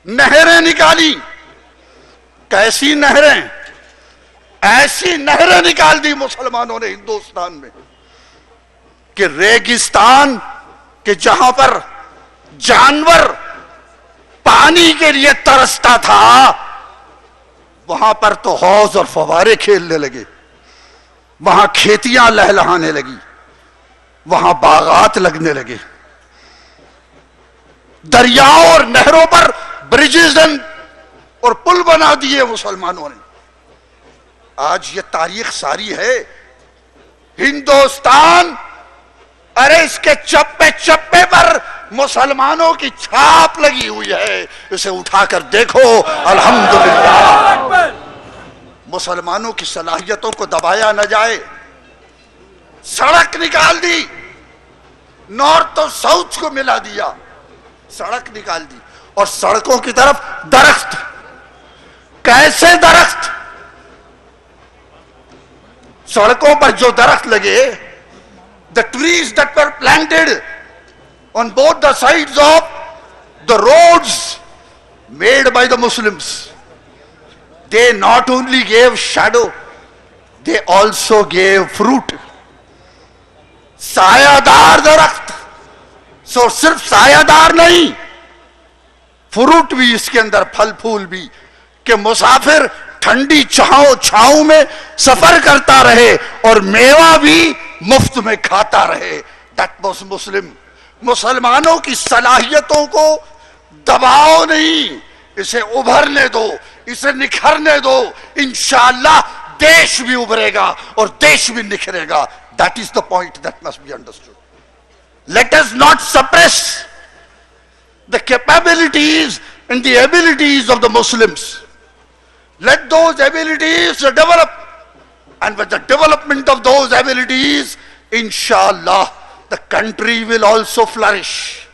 नहरें निकाली, कैसी नहरें? ऐसी नहरें निकाल दी मुसलमानों ने हिंदुस्तान में कि रेगिस्तान के जहां पर जानवर पानी के लिए तरसता था, वहां पर तो हौज और फवारे खेलने लगे, वहां खेतियां लहलहाने लगी, वहां बागात लगने लगे। दरियाओं और नहरों पर ब्रिजेस और पुल बना दिए मुसलमानों ने। आज ये तारीख सारी है। हिंदुस्तान, अरे इसके चप्पे चप्पे पर मुसलमानों की छाप लगी हुई है। इसे उठाकर देखो, अल्हम्दुलिल्लाह। मुसलमानों की सलाहियतों को दबाया न जाए। सड़क निकाल दी, नॉर्थ और साउथ को मिला दिया, सड़क निकाल दी। और सड़कों की तरफ दरख्त, कैसे दरख्त? सड़कों पर जो दरख्त लगे, the trees that were planted on both the sides of the roads made by the Muslims, they not only gave shadow, they also gave fruit. सायादार दरख्त, सो सिर्फ सायादार नहीं, फ्रूट भी इसके अंदर, फल फूल भी, कि मुसाफिर ठंडी छांव में सफर करता रहे और मेवा भी मुफ्त में खाता रहे। दैट वाज मुस्लिम। मुसलमानों की सलाहियतों को दबाओ नहीं, इसे उभरने दो, इसे निखरने दो। इंशाअल्लाह देश भी उभरेगा और देश भी निखरेगा। That is the point that must be understood. Let us not suppress the capabilities and the abilities of the Muslims. Let those abilities develop, and with the development of those abilities, inshallah, the country will also flourish.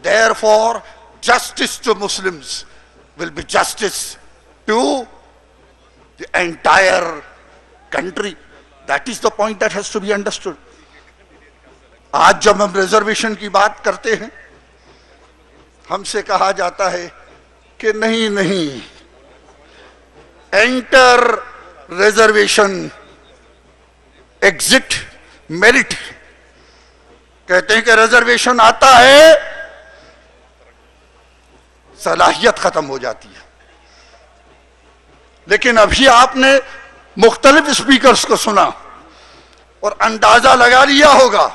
Therefore, justice to Muslims will be justice to the entire country. That is the point that has to be understood. आज जब हम reservation की बात करते हैं, हमसे कहा जाता है कि नहीं नहीं, एंटर रिजर्वेशन, एग्जिट मेरिट। कहते हैं कि रिजर्वेशन आता है, सलाहियत खत्म हो जाती है। लेकिन अभी आपने मुख्तलिफ स्पीकर्स को सुना और अंदाजा लगा लिया होगा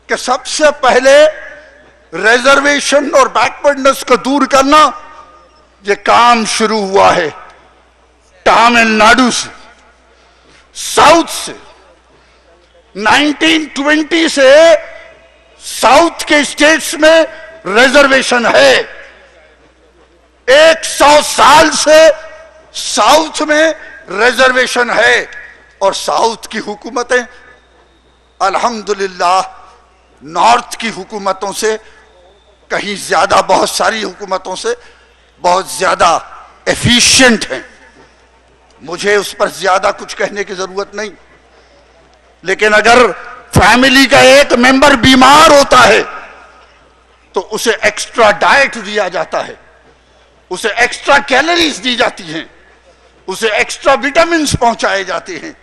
कि सबसे पहले रिजर्वेशन और बैकवर्डनेस को दूर करना, यह काम शुरू हुआ है तमिलनाडु से, साउथ से, 1920 से साउथ के स्टेट्स में रिजर्वेशन है। 100 साल से साउथ में रिजर्वेशन है और साउथ की हुकूमतें अल्हम्दुलिल्लाह नॉर्थ की हुकूमतों से कहीं ज्यादा, बहुत सारी हुकूमतों से बहुत ज्यादा एफिशिएंट हैं। मुझे उस पर ज्यादा कुछ कहने की जरूरत नहीं, लेकिन अगर फैमिली का एक मेंबर बीमार होता है तो उसे एक्स्ट्रा डाइट दिया जाता है, उसे एक्स्ट्रा कैलोरीज दी जाती हैं, उसे एक्स्ट्रा विटामिन्स पहुंचाए जाते हैं।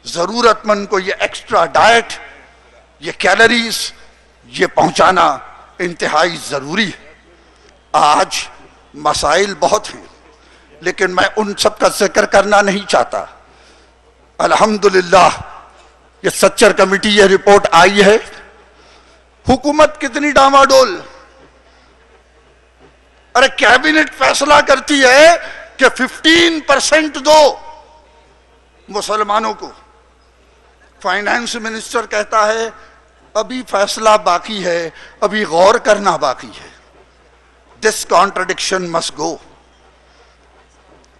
जरूरतमंद को ये एक्स्ट्रा डाइट, ये कैलोरीज, ये पहुंचाना इंतहाई जरूरी है। आज मसाइल बहुत हैं, लेकिन मैं उन सब का जिक्र करना नहीं चाहता। अल्हम्दुलिल्लाह ये सच्चर कमेटी, ये रिपोर्ट आई है। हुकूमत कितनी डामाडोल, अरे कैबिनेट फैसला करती है कि 15% दो मुसलमानों को। फाइनेंस मिनिस्टर कहता है अभी फैसला बाकी है, अभी गौर करना बाकी है। This contradiction must go,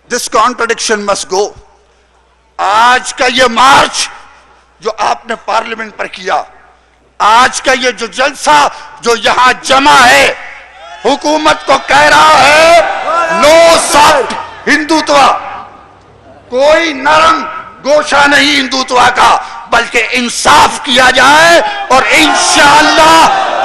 this contradiction must go. आज का ये मार्च जो आपने पार्लियामेंट पर किया, आज का ये जो जलसा जो यहां जमा है, हुकूमत को कह रहा है नो सॉफ्ट हिंदुत्व, कोई नरम गोशा नहीं हिंदुत्व का, बल्कि इंसाफ किया जाए। और इंशाअल्लाह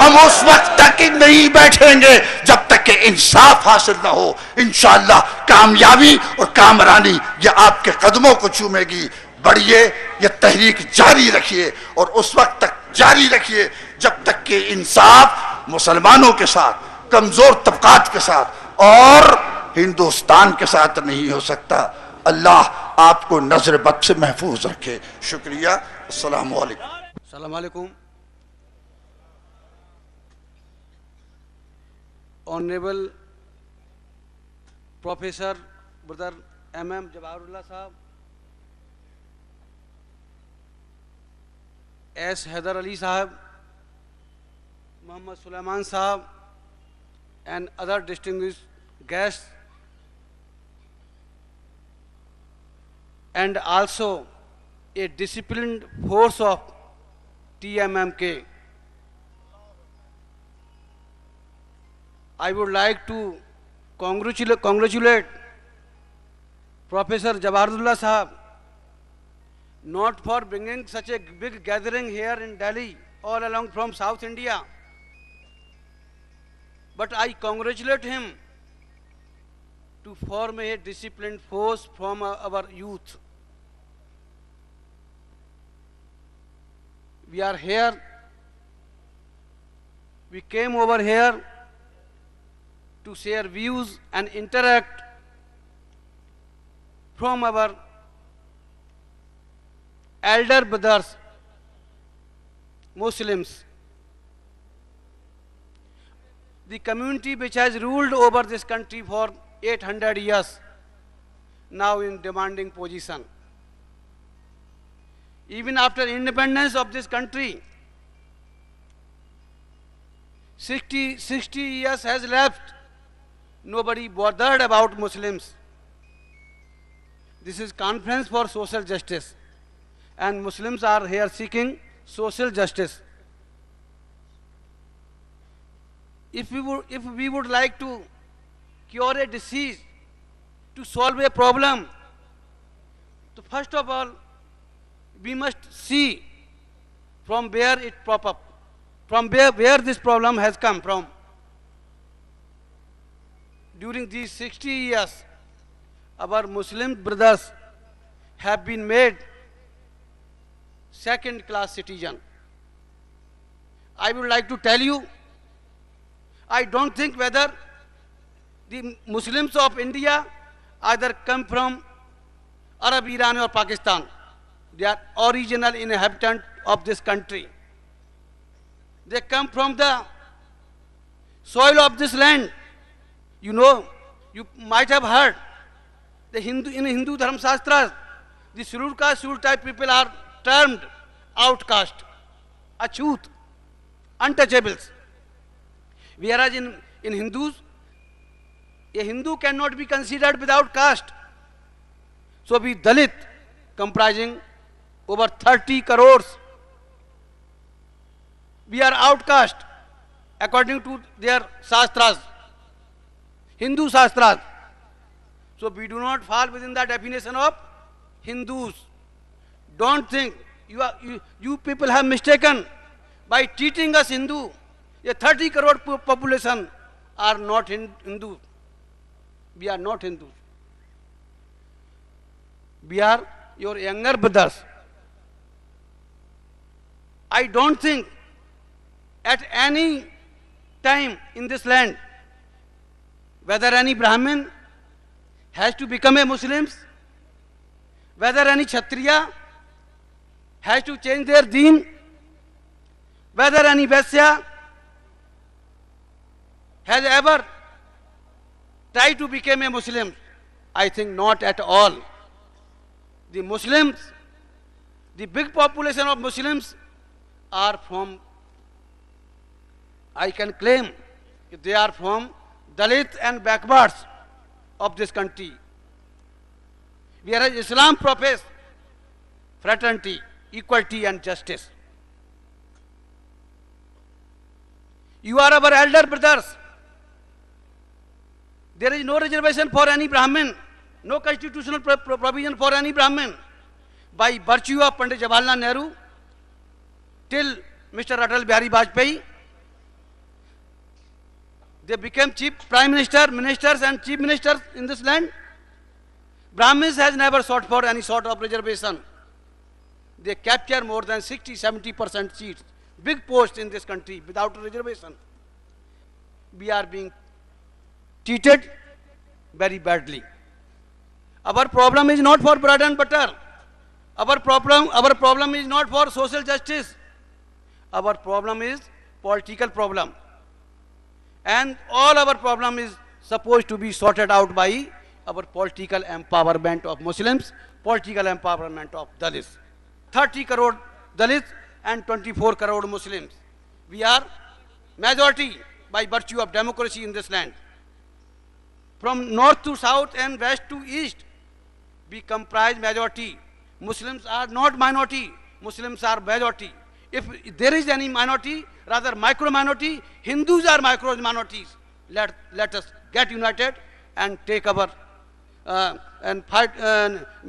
हम उस वक्त तक नहीं बैठेंगे जब तक कि इंसाफ हासिल ना हो। इंशाअल्लाह कामयाबी और कामरानी ये आपके कदमों को चूमेगी। बढ़िए, ये तहरीक जारी रखिए और उस वक्त तक जारी रखिए जब तक कि इंसाफ मुसलमानों के साथ, कमजोर तबकात के साथ और हिंदुस्तान के साथ नहीं हो सकता। अल्लाह आपको नजर बद से महफूज रखे। शुक्रिया। अस्सलाम वालेकुम। ऑनरेबल प्रोफेसर ब्रदर MM जवाहरुल्लाह साहब, S हैदर अली साहब, मोहम्मद सुलेमान साहब and other distinguished guests, and also a disciplined force of TMMK. I would like to congratulate Professor Jawaharullah Sahab not for bringing such a big gathering here in Delhi all along from South India, but I congratulate him to form a disciplined force from our youth. We are here, we came over here to share views and interact from our elder brothers, Muslims. The community which has ruled over this country for 800 years, now in demanding position. Even after independence of this country, 60 years has left, nobody bothered about Muslims. This is Conference for Social Justice, and Muslims are here seeking social justice. If we would like to cure a disease, to solve a problem, so first of all, we must see from where it pop up, from where this problem has come from. During these 60 years, our Muslim brothers have been made second-class citizen. I would like to tell you, I don't think whether the Muslims of India either come from Arab, Iran or Pakistan. They are original inhabitant of this country. They come from the soil of this land. You know, you might have heard in Hindu Dharma Shastras, the scheduled caste, scheduled type people are termed outcast, achut, untouchables. Whereas in Hindus, a Hindu cannot be considered without caste. So we Dalit, comprising over 30 crores, we are outcast according to their Shastras, Hindu Shastras. So we do not fall within the definition of Hindus. Don't think, you people have mistaken by treating us Hindu. A 30 crore population are not Hindus. We are not Hindus. We are your younger brothers. I don't think at any time in this land, whether any Brahmin has to become a Muslim, whether any Kshatriya has to change their deen, whether any Vaisya has ever tried to become a Muslim. I think not at all. The Muslims, the big population of Muslims are from, I can claim, they are from Dalit and backwards of this country. Whereas Islam professes fraternity, equality and justice. You are our elder brothers. There is no reservation for any Brahmin, no constitutional provision for any Brahmin. By virtue of Pandit Jawaharlal Nehru till Mr. Atal Bihari Vajpayee, they became chief prime minister, ministers and chief ministers in this land. Brahmins has never sought for any sort of reservation. They capture more than 60-70% seats, big posts in this country without a reservation. We are being treated very badly. Our problem is not for bread and butter. Our problem is not for social justice. Our problem is political problem. And all our problem is supposed to be sorted out by our political empowerment of Muslims, political empowerment of Dalits. 30 crore Dalits and 24 crore Muslims. We are majority by virtue of democracy in this land. From north to south and west to east, we comprise majority. Muslims are not minority, Muslims are majority. If there is any minority, rather micro-minority, Hindus are micro-minorities. Let us get united and take our, and fight,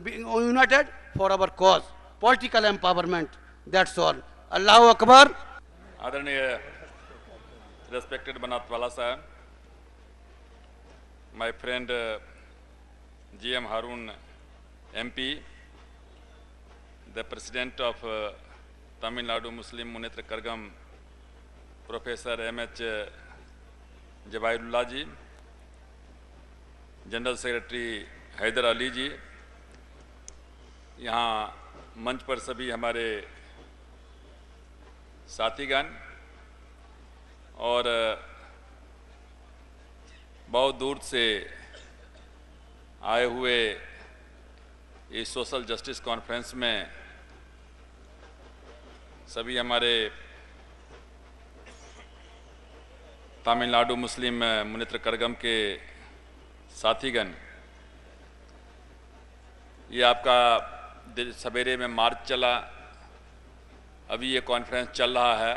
be united for our cause. Political empowerment, that's all. Allahu Akbar. Adharaniya, respected Banatwala sahab, my friend G.M. Harun MP, the President of Tamil Nadu Muslim Munitra Kargam, Professor M.H. Jawairullah ji, General Secretary Haider Ali ji, यहाँ मंच पर सभी हमारे साथीगण और बहुत दूर से आए हुए इस सोशल जस्टिस कॉन्फ्रेंस में सभी हमारे तमिलनाडु मुस्लिम मुनित्र करगम के साथीगण, ये आपका सवेरे में मार्च चला, अभी ये कॉन्फ्रेंस चल रहा है।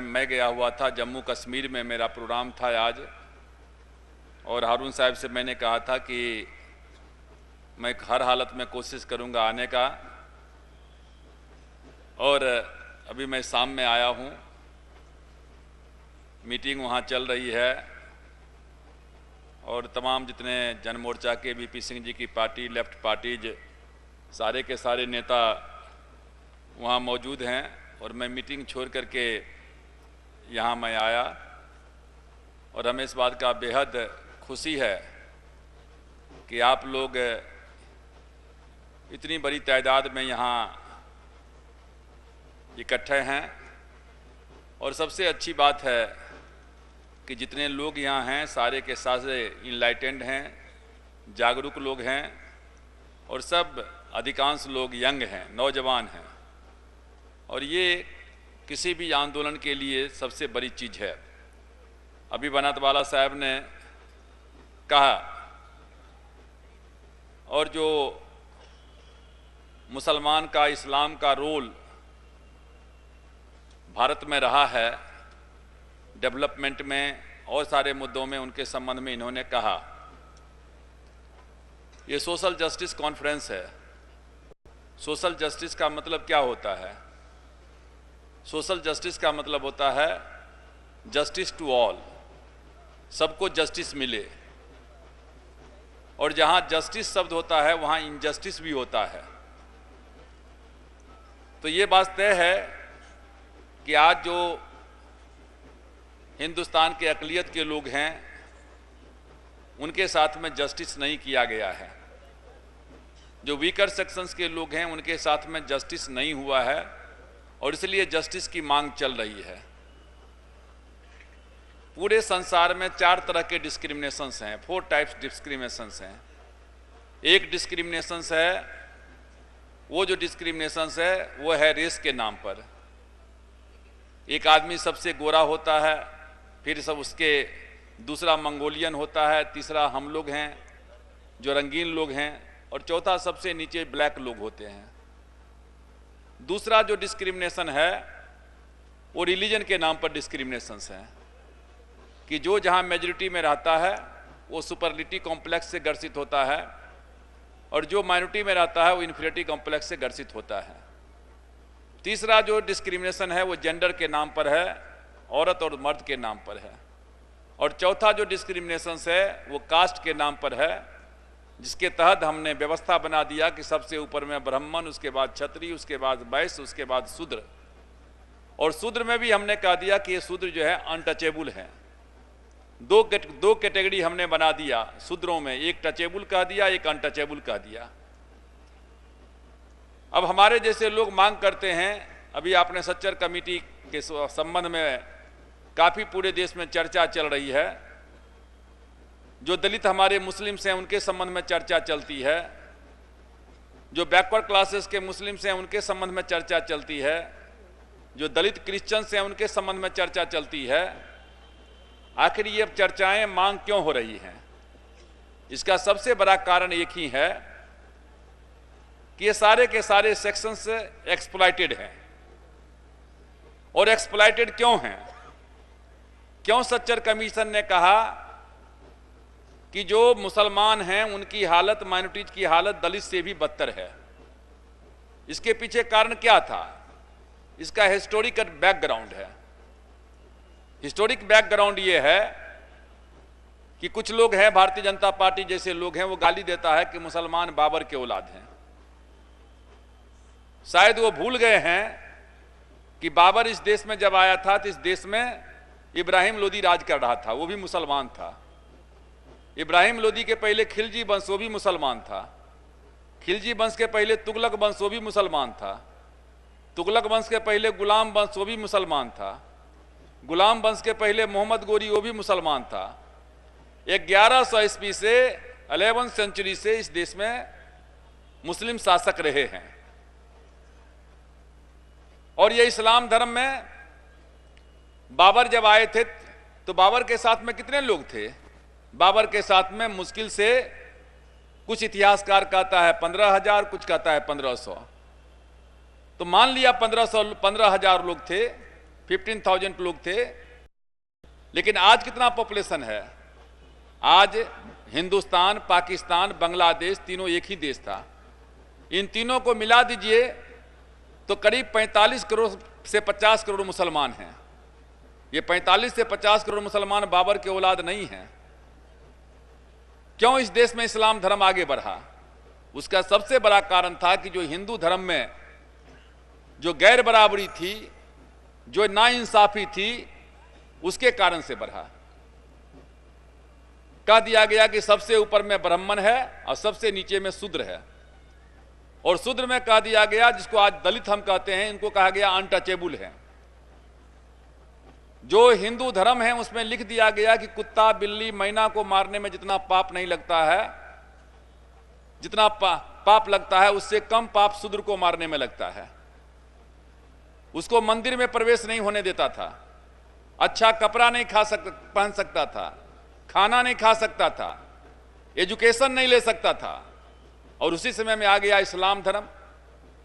मैं गया हुआ था जम्मू कश्मीर में, मेरा प्रोग्राम था आज, और हारून साहब से मैंने कहा था कि मैं हर हालत में कोशिश करूंगा आने का, और अभी मैं शाम में आया हूं, मीटिंग वहां चल रही है और तमाम जितने जन मोर्चा के वीपी सिंह जी की पार्टी, लेफ्ट पार्टीज, सारे के सारे नेता वहां मौजूद हैं, और मैं मीटिंग छोड़ करके यहाँ मैं आया, और हमें इस बात का बेहद खुशी है कि आप लोग इतनी बड़ी तादाद में यहाँ इकट्ठे हैं। और सबसे अच्छी बात है कि जितने लोग यहाँ हैं सारे के सारे इनलाइटेंड हैं, जागरूक लोग हैं, और सब अधिकांश लोग यंग हैं, नौजवान हैं, और ये किसी भी आंदोलन के लिए सबसे बड़ी चीज़ है। अभी बनातवाला साहब ने कहा, और जो मुसलमान का, इस्लाम का रोल भारत में रहा है डेवलपमेंट में और सारे मुद्दों में, उनके संबंध में इन्होंने कहा। ये सोशल जस्टिस कॉन्फ्रेंस है। सोशल जस्टिस का मतलब क्या होता है? सोशल जस्टिस का मतलब होता है जस्टिस टू ऑल, सबको जस्टिस मिले। और जहां जस्टिस शब्द होता है वहां इनजस्टिस भी होता है। तो ये बात तय है कि आज जो हिंदुस्तान के अक़लियत के लोग हैं उनके साथ में जस्टिस नहीं किया गया है। जो वीकर सेक्शंस के लोग हैं उनके साथ में जस्टिस नहीं हुआ है, और इसलिए जस्टिस की मांग चल रही है। पूरे संसार में 4 तरह के डिस्क्रिमिनेशंस हैं, 4 टाइप्स डिस्क्रिमिनेशंस हैं। एक डिस्क्रिमिनेशंस है, वो जो डिस्क्रिमिनेशंस है वो है रेस के नाम पर। एक आदमी सबसे गोरा होता है, फिर सब उसके दूसरा मंगोलियन होता है, तीसरा हम लोग हैं जो रंगीन लोग हैं, और चौथा सबसे नीचे ब्लैक लोग होते हैं। दूसरा जो डिस्क्रिमिनेशन है वो रिलीजन के नाम पर डिस्क्रिमिनेशंस हैं, कि जो जहां मेजॉरिटी में रहता है वो सुपरलिटी कॉम्प्लेक्स से ग्रसित होता है, और जो माइनॉरिटी में रहता है वो इन्फीरियरिटी कॉम्प्लेक्स से ग्रसित होता है। तीसरा जो डिस्क्रिमिनेशन है वो जेंडर के नाम पर है, औरत और मर्द के नाम पर है। और चौथा जो डिस्क्रिमिनेशन है वो कास्ट के नाम पर है, जिसके तहत हमने व्यवस्था बना दिया कि सबसे ऊपर में ब्राह्मण, उसके बाद क्षत्रिय, उसके बाद वैश्य, उसके बाद शूद्र। और शूद्र में भी हमने कह दिया कि ये शूद्र जो है अनटचेबल है। दो कैटेगरी हमने बना दिया शूद्रों में, एक टचेबल कह दिया, एक अनटचेबल कह दिया। अब हमारे जैसे लोग मांग करते हैं, अभी आपने सच्चर कमेटी के संबंध में काफ़ी पूरे देश में चर्चा चल रही है। जो दलित हमारे मुस्लिम्स हैं उनके संबंध में चर्चा चलती है, जो बैकवर्ड क्लासेस के मुस्लिम्स हैं उनके संबंध में चर्चा चलती है, जो दलित क्रिश्चियंस हैं उनके संबंध में चर्चा चलती है। आखिर ये चर्चाएं मांग क्यों हो रही हैं? इसका सबसे बड़ा कारण एक ही है कि ये सारे के सारे सेक्शंस एक्सप्लॉइटेड हैं। और एक्सप्लॉइटेड क्यों हैं? क्यों सच्चर कमीशन ने कहा कि जो मुसलमान हैं उनकी हालत, माइनॉरिटीज की हालत दलित से भी बदतर है? इसके पीछे कारण क्या था? इसका हिस्टोरिकल बैकग्राउंड है। हिस्टोरिक बैकग्राउंड ये है कि कुछ लोग हैं, भारतीय जनता पार्टी जैसे लोग हैं, वो गाली देता है कि मुसलमान बाबर के औलाद हैं। शायद वो भूल गए हैं कि बाबर इस देश में जब आया था तो इस देश में इब्राहिम लोदी राज कर रहा था, वो भी मुसलमान था। इब्राहिम लोदी के पहले खिलजी वंश, वो भी मुसलमान था। खिलजी वंश के पहले तुगलक वंश, वो भी मुसलमान था। तुगलक वंश के पहले गुलाम वंश, वो भी मुसलमान था। गुलाम वंश के पहले मोहम्मद गोरी, वो भी मुसलमान था। 1100 ईस्वी से 11वीं सेंचुरी से इस देश में मुस्लिम शासक रहे हैं। और ये इस्लाम धर्म में बाबर जब आए थे तो बाबर के साथ में कितने लोग थे? बाबर के साथ में मुश्किल से, कुछ इतिहासकार कहता है 15,000, कुछ कहता है 1500, तो मान लिया 15,000 लोग थे, 15,000 लोग थे। लेकिन आज कितना पॉपुलेशन है? आज हिंदुस्तान, पाकिस्तान, बांग्लादेश तीनों एक ही देश था। इन तीनों को मिला दीजिए तो करीब 45 करोड़ से 50 करोड़ मुसलमान हैं। ये 45 से 50 करोड़ मुसलमान बाबर के औलाद नहीं हैं। क्यों इस देश में इस्लाम धर्म आगे बढ़ा? उसका सबसे बड़ा कारण था कि जो हिंदू धर्म में जो गैर बराबरी थी, जो नाइंसाफी थी, उसके कारण से बढ़ा। कह दिया गया कि सबसे ऊपर में ब्राह्मण है और सबसे नीचे में शूद्र है। और शूद्र में कह दिया गया, जिसको आज दलित हम कहते हैं, इनको कहा गया अनटचेबल है। जो हिंदू धर्म है उसमें लिख दिया गया कि कुत्ता, बिल्ली, मैना को मारने में जितना पाप नहीं लगता है, जितना पाप लगता है उससे कम पाप शूद्र को मारने में लगता है। उसको मंदिर में प्रवेश नहीं होने देता था, अच्छा कपड़ा नहीं पहन सकता था, खाना नहीं खा सकता था, एजुकेशन नहीं ले सकता था। और उसी समय में आ गया इस्लाम धर्म।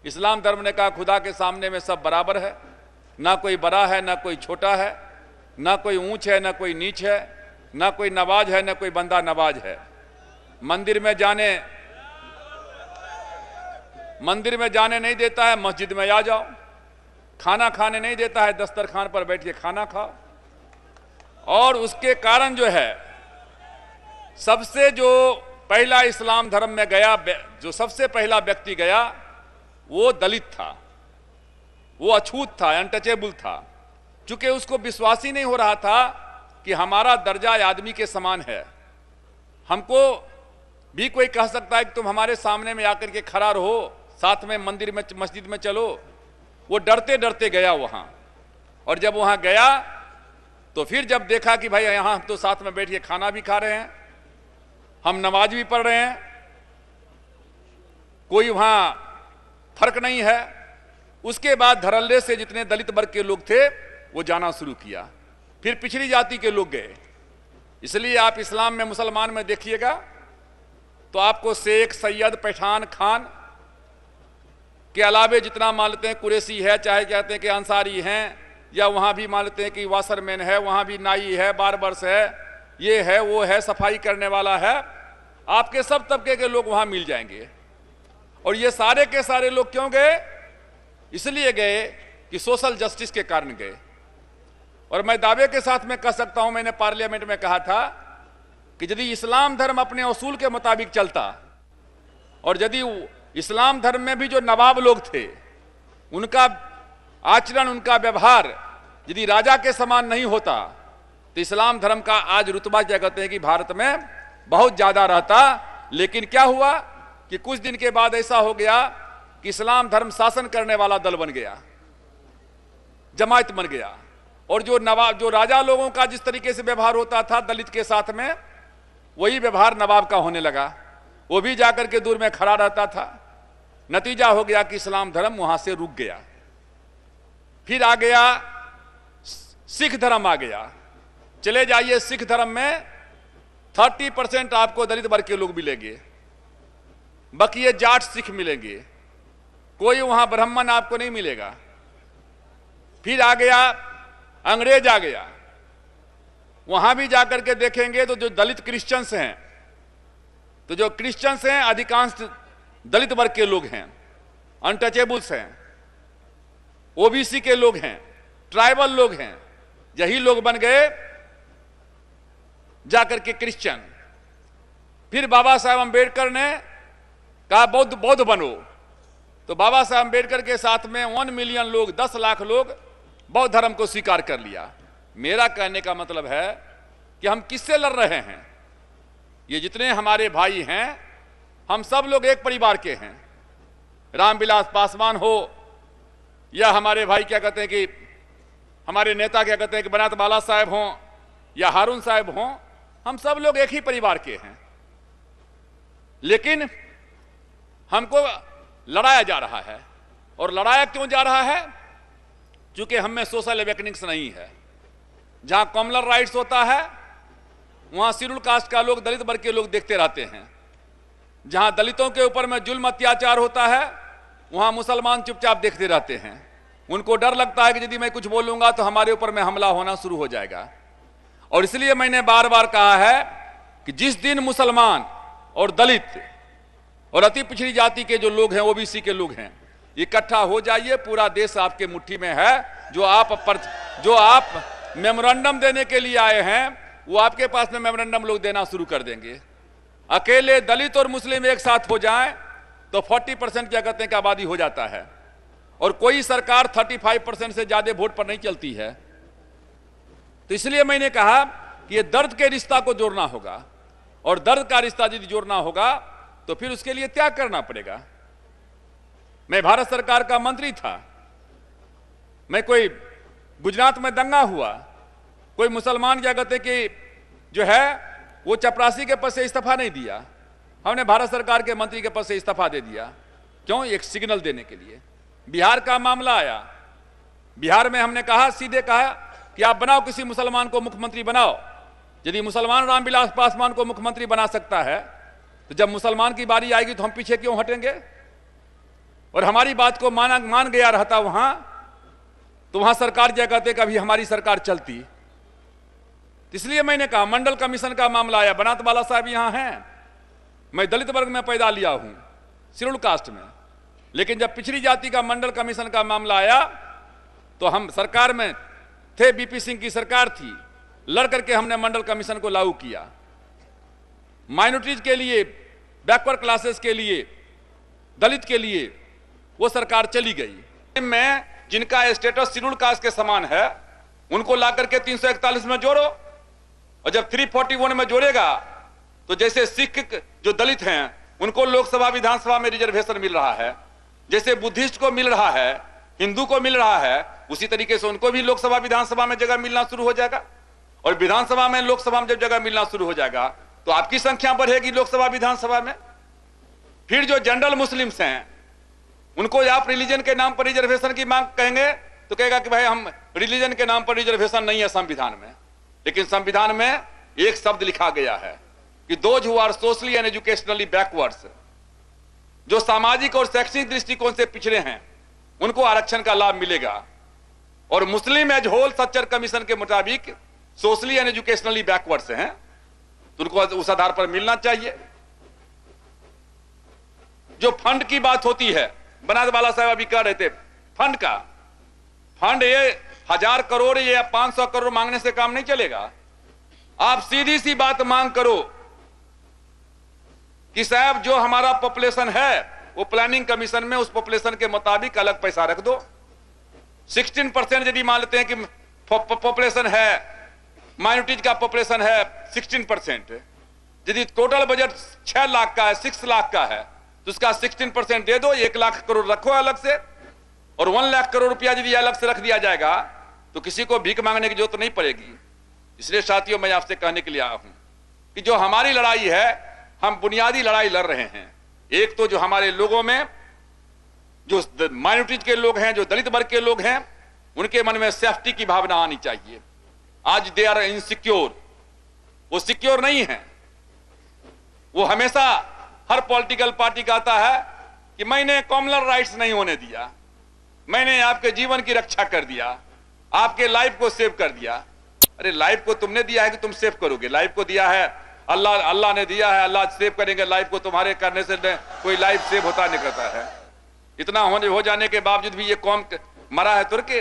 इस्लाम धर्म ने कहा खुदा के सामने में सब बराबर है, ना कोई बड़ा है ना कोई छोटा है, ना कोई ऊंच है ना कोई नीच है, ना कोई नवाज है ना कोई बंदा नवाज है। मंदिर में जाने नहीं देता है, मस्जिद में आ जाओ। खाना खाने नहीं देता है, दस्तरखान पर बैठ के खाना खाओ। और उसके कारण जो है, सबसे जो पहला इस्लाम धर्म में गया, जो सबसे पहला व्यक्ति गया वो दलित था, वो अछूत था, अनटचेबल था। चूंकि उसको विश्वास ही नहीं हो रहा था कि हमारा दर्जा आदमी के समान है। हमको भी कोई कह सकता है कि तुम हमारे सामने में आकर के खड़ा रहो, साथ में मंदिर में मस्जिद में चलो। वो डरते डरते गया वहां। और जब वहां गया तो फिर जब देखा कि भाई यहां हम तो साथ में बैठ के खाना भी खा रहे हैं, हम नमाज भी पढ़ रहे हैं, कोई वहां फर्क नहीं है। उसके बाद धड़ल्ले से जितने दलित वर्ग के लोग थे वो जाना शुरू किया। फिर पिछड़ी जाति के लोग गए। इसलिए आप इस्लाम में, मुसलमान में देखिएगा तो आपको शेख, सैयद, पठान, खान के अलावे जितना मान लेते हैं कुरैशी है, चाहे कहते हैं कि अंसारी हैं, या वहां भी मान लेते हैं कि वाशरमैन है, वहां भी नाई है, बारबर्स है, ये है वो है, सफाई करने वाला है, आपके सब तबके के लोग वहां मिल जाएंगे। और ये सारे के सारे लोग क्यों गए? इसलिए गए कि सोशल जस्टिस के कारण गए। और मैं दावे के साथ में कह सकता हूं, मैंने पार्लियामेंट में कहा था कि यदि इस्लाम धर्म अपने उसूल के मुताबिक चलता, और यदि इस्लाम धर्म में भी जो नवाब लोग थे उनका आचरण, उनका व्यवहार यदि राजा के समान नहीं होता तो इस्लाम धर्म का आज रुतबा क्या कहते हैं कि भारत में बहुत ज्यादा रहता। लेकिन क्या हुआ कि कुछ दिन के बाद ऐसा हो गया कि इस्लाम धर्म शासन करने वाला दल बन गया, जमात बन गया। और जो राजा लोगों का जिस तरीके से व्यवहार होता था दलित के साथ में, वही व्यवहार नवाब का होने लगा। वो भी जाकर के दूर में खड़ा रहता था। नतीजा हो गया कि इस्लाम धर्म वहां से रुक गया। फिर आ गया सिख धर्म आ गया। चले जाइए सिख धर्म में 30% आपको दलित वर्ग के लोग मिलेंगे, बाकी जाट सिख मिलेंगे, कोई वहां ब्राह्मण आपको नहीं मिलेगा। फिर आ गया अंग्रेज आ गया। वहां भी जाकर के देखेंगे तो जो दलित क्रिश्चियंस हैं, तो जो क्रिश्चियंस हैं अधिकांश दलित वर्ग के लोग हैं, अनटचेबल्स हैं, ओबीसी के लोग हैं, ट्राइबल लोग हैं। यही लोग बन गए जाकर के क्रिश्चियन। फिर बाबा साहब अंबेडकर ने कहा बौद्ध बनो, तो बाबा साहब अंबेडकर के साथ में 1 मिलियन लोग, 10 लाख लोग बौद्ध धर्म को स्वीकार कर लिया। मेरा कहने का मतलब है कि हम किससे लड़ रहे हैं? ये जितने हमारे भाई हैं, हम सब लोग एक परिवार के हैं। रामविलास पासवान हो या हमारे भाई क्या कहते हैं कि हमारे नेता क्या कहते हैं कि बनात बाला साहब हों या हारून साहब हों, हम सब लोग एक ही परिवार के हैं। लेकिन हमको लड़ाया जा रहा है। और लड़ाया क्यों जा रहा है? क्योंकि हम में सोशल अवेकनिंग्स नहीं है। जहां कॉमनल राइट्स होता है वहां शेड्यूल कास्ट का लोग, दलित वर्ग के लोग देखते रहते हैं। जहां दलितों के ऊपर में जुल्म अत्याचार होता है वहां मुसलमान चुपचाप देखते रहते हैं। उनको डर लगता है कि यदि मैं कुछ बोलूंगा तो हमारे ऊपर में हमला होना शुरू हो जाएगा। और इसलिए मैंने बार बार कहा है कि जिस दिन मुसलमान और दलित और अति पिछड़ी जाति के जो लोग हैं, ओबीसी के लोग हैं, इकट्ठा हो जाइए, पूरा देश आपके मुट्ठी में है। जो आप मेमोरेंडम देने के लिए आए हैं वो आपके पास में मेमोरेंडम लोग देना शुरू कर देंगे। अकेले दलित और मुस्लिम एक साथ हो जाएं तो 40% क्या कहते हैं कि आबादी हो जाता है। और कोई सरकार 35% से ज्यादा वोट पर नहीं चलती है। तो इसलिए मैंने कहा कि ये दर्द के रिश्ता को जोड़ना होगा, और दर्द का रिश्ता यदि जोड़ना होगा तो फिर उसके लिए त्याग करना पड़ेगा। मैं भारत सरकार का मंत्री था, मैं कोई गुजरात में दंगा हुआ, कोई मुसलमान क्या कहते कि जो है वो चपरासी के पद से इस्तीफा नहीं दिया। हमने भारत सरकार के मंत्री के पद से इस्तीफा दे दिया। क्यों? एक सिग्नल देने के लिए। बिहार का मामला आया, बिहार में हमने कहा, सीधे कहा कि आप बनाओ, किसी मुसलमान को मुख्यमंत्री बनाओ। यदि मुसलमान रामविलास पासवान को मुख्यमंत्री बना सकता है तो जब मुसलमान की बारी आएगी तो हम पीछे क्यों हटेंगे? और हमारी बात को मान गया रहता वहां, तो वहां सरकार क्या कहते कभी हमारी सरकार चलती। इसलिए मैंने कहा, मंडल कमीशन का मामला आया, बनात बाला साहब यहां हैं, मैं दलित वर्ग में पैदा लिया हूं, शेड्यूल कास्ट में, लेकिन जब पिछड़ी जाति का मंडल कमीशन का मामला आया तो हम सरकार में थे, बीपी सिंह की सरकार थी, लड़ करके हमने मंडल कमीशन को लागू किया। माइनॉरिटीज के लिए, बैकवर्ड क्लासेस के लिए, दलित के लिए वो सरकार चली गई। मैं जिनका स्टेटस शेड्यूल कास्ट के समान है उनको ला करके 341 में जोड़ो, और जब 341 में जोड़ेगा तो जैसे सिख जो दलित हैं उनको लोकसभा विधानसभा में रिजर्वेशन मिल रहा है, जैसे बुद्धिस्ट को मिल रहा है, हिंदू को मिल रहा है, उसी तरीके से उनको भी लोकसभा विधानसभा में जगह मिलना शुरू हो जाएगा। और विधानसभा में, लोकसभा में जब जगह मिलना शुरू हो जाएगा तो आपकी संख्या बढ़ेगी लोकसभा विधानसभा में। फिर जो जनरल मुस्लिम्स हैं उनको आप रिलीजन के नाम पर रिजर्वेशन की मांग कहेंगे तो कहेगा कि भाई हम रिलीजन के नाम पर रिजर्वेशन नहीं है संविधान में। लेकिन संविधान में एक शब्द लिखा गया है कि those who are socially and educationally backwards, जो सामाजिक और शैक्षणिक दृष्टिकोण से पिछड़े हैं उनको आरक्षण का लाभ मिलेगा। और Muslim as whole Sachar commission के मुताबिक सोशली एंड एजुकेशनली बैकवर्ड्स हैं तो उनको उस आधार पर मिलना चाहिए। जो फंड की बात होती है, बनात बाला साहब अभी कह रहे थे फंड का, फंड ये 1000 करोड़ या 500 करोड़ मांगने से काम नहीं चलेगा। आप सीधी सी बात मांग करो कि साहब जो हमारा पॉपुलेशन है वो प्लानिंग कमीशन में उस पॉपुलेशन के मुताबिक अलग पैसा रख दो। 16% यदि मान लेते हैं कि पॉपुलेशन है, माइनॉरिटीज का पॉपुलेशन है 16%, यदि टोटल बजट 6 लाख का है, 6 लाख का है तो उसका 16% दे दो, 1 लाख करोड़ रखो अलग से, और 1 लाख करोड़ रुपया यदि अलग से रख दिया जाएगा तो किसी को भीख मांगने की जरूरत नहीं पड़ेगी। इसलिए साथियों, मैं आपसे कहने के लिए आया हूं कि जो हमारी लड़ाई है, हम बुनियादी लड़ाई लड़ रहे हैं। एक तो जो हमारे लोगों में, जो माइनॉरिटीज के लोग हैं, जो दलित वर्ग के लोग हैं, उनके मन में सेफ्टी की भावना आनी चाहिए। आज दे आर इनसिक्योर, वो सिक्योर नहीं है। वो हमेशा हर पॉलिटिकल पार्टी कहता है कि मैंने कॉमनल राइट्स नहीं होने दिया, मैंने आपके जीवन की रक्षा कर दिया, आपके लाइफ को सेव कर दिया। अरे लाइफ को तुमने दिया है कि तुम सेव करोगे? लाइफ को दिया है अल्लाह ने दिया है, अल्लाह सेव करेंगे। लाइफ को तुम्हारे करने से कोई लाइफ सेव होता नहीं करता है। इतना हो जाने के बावजूद भी ये कौम मरा है तुर्क,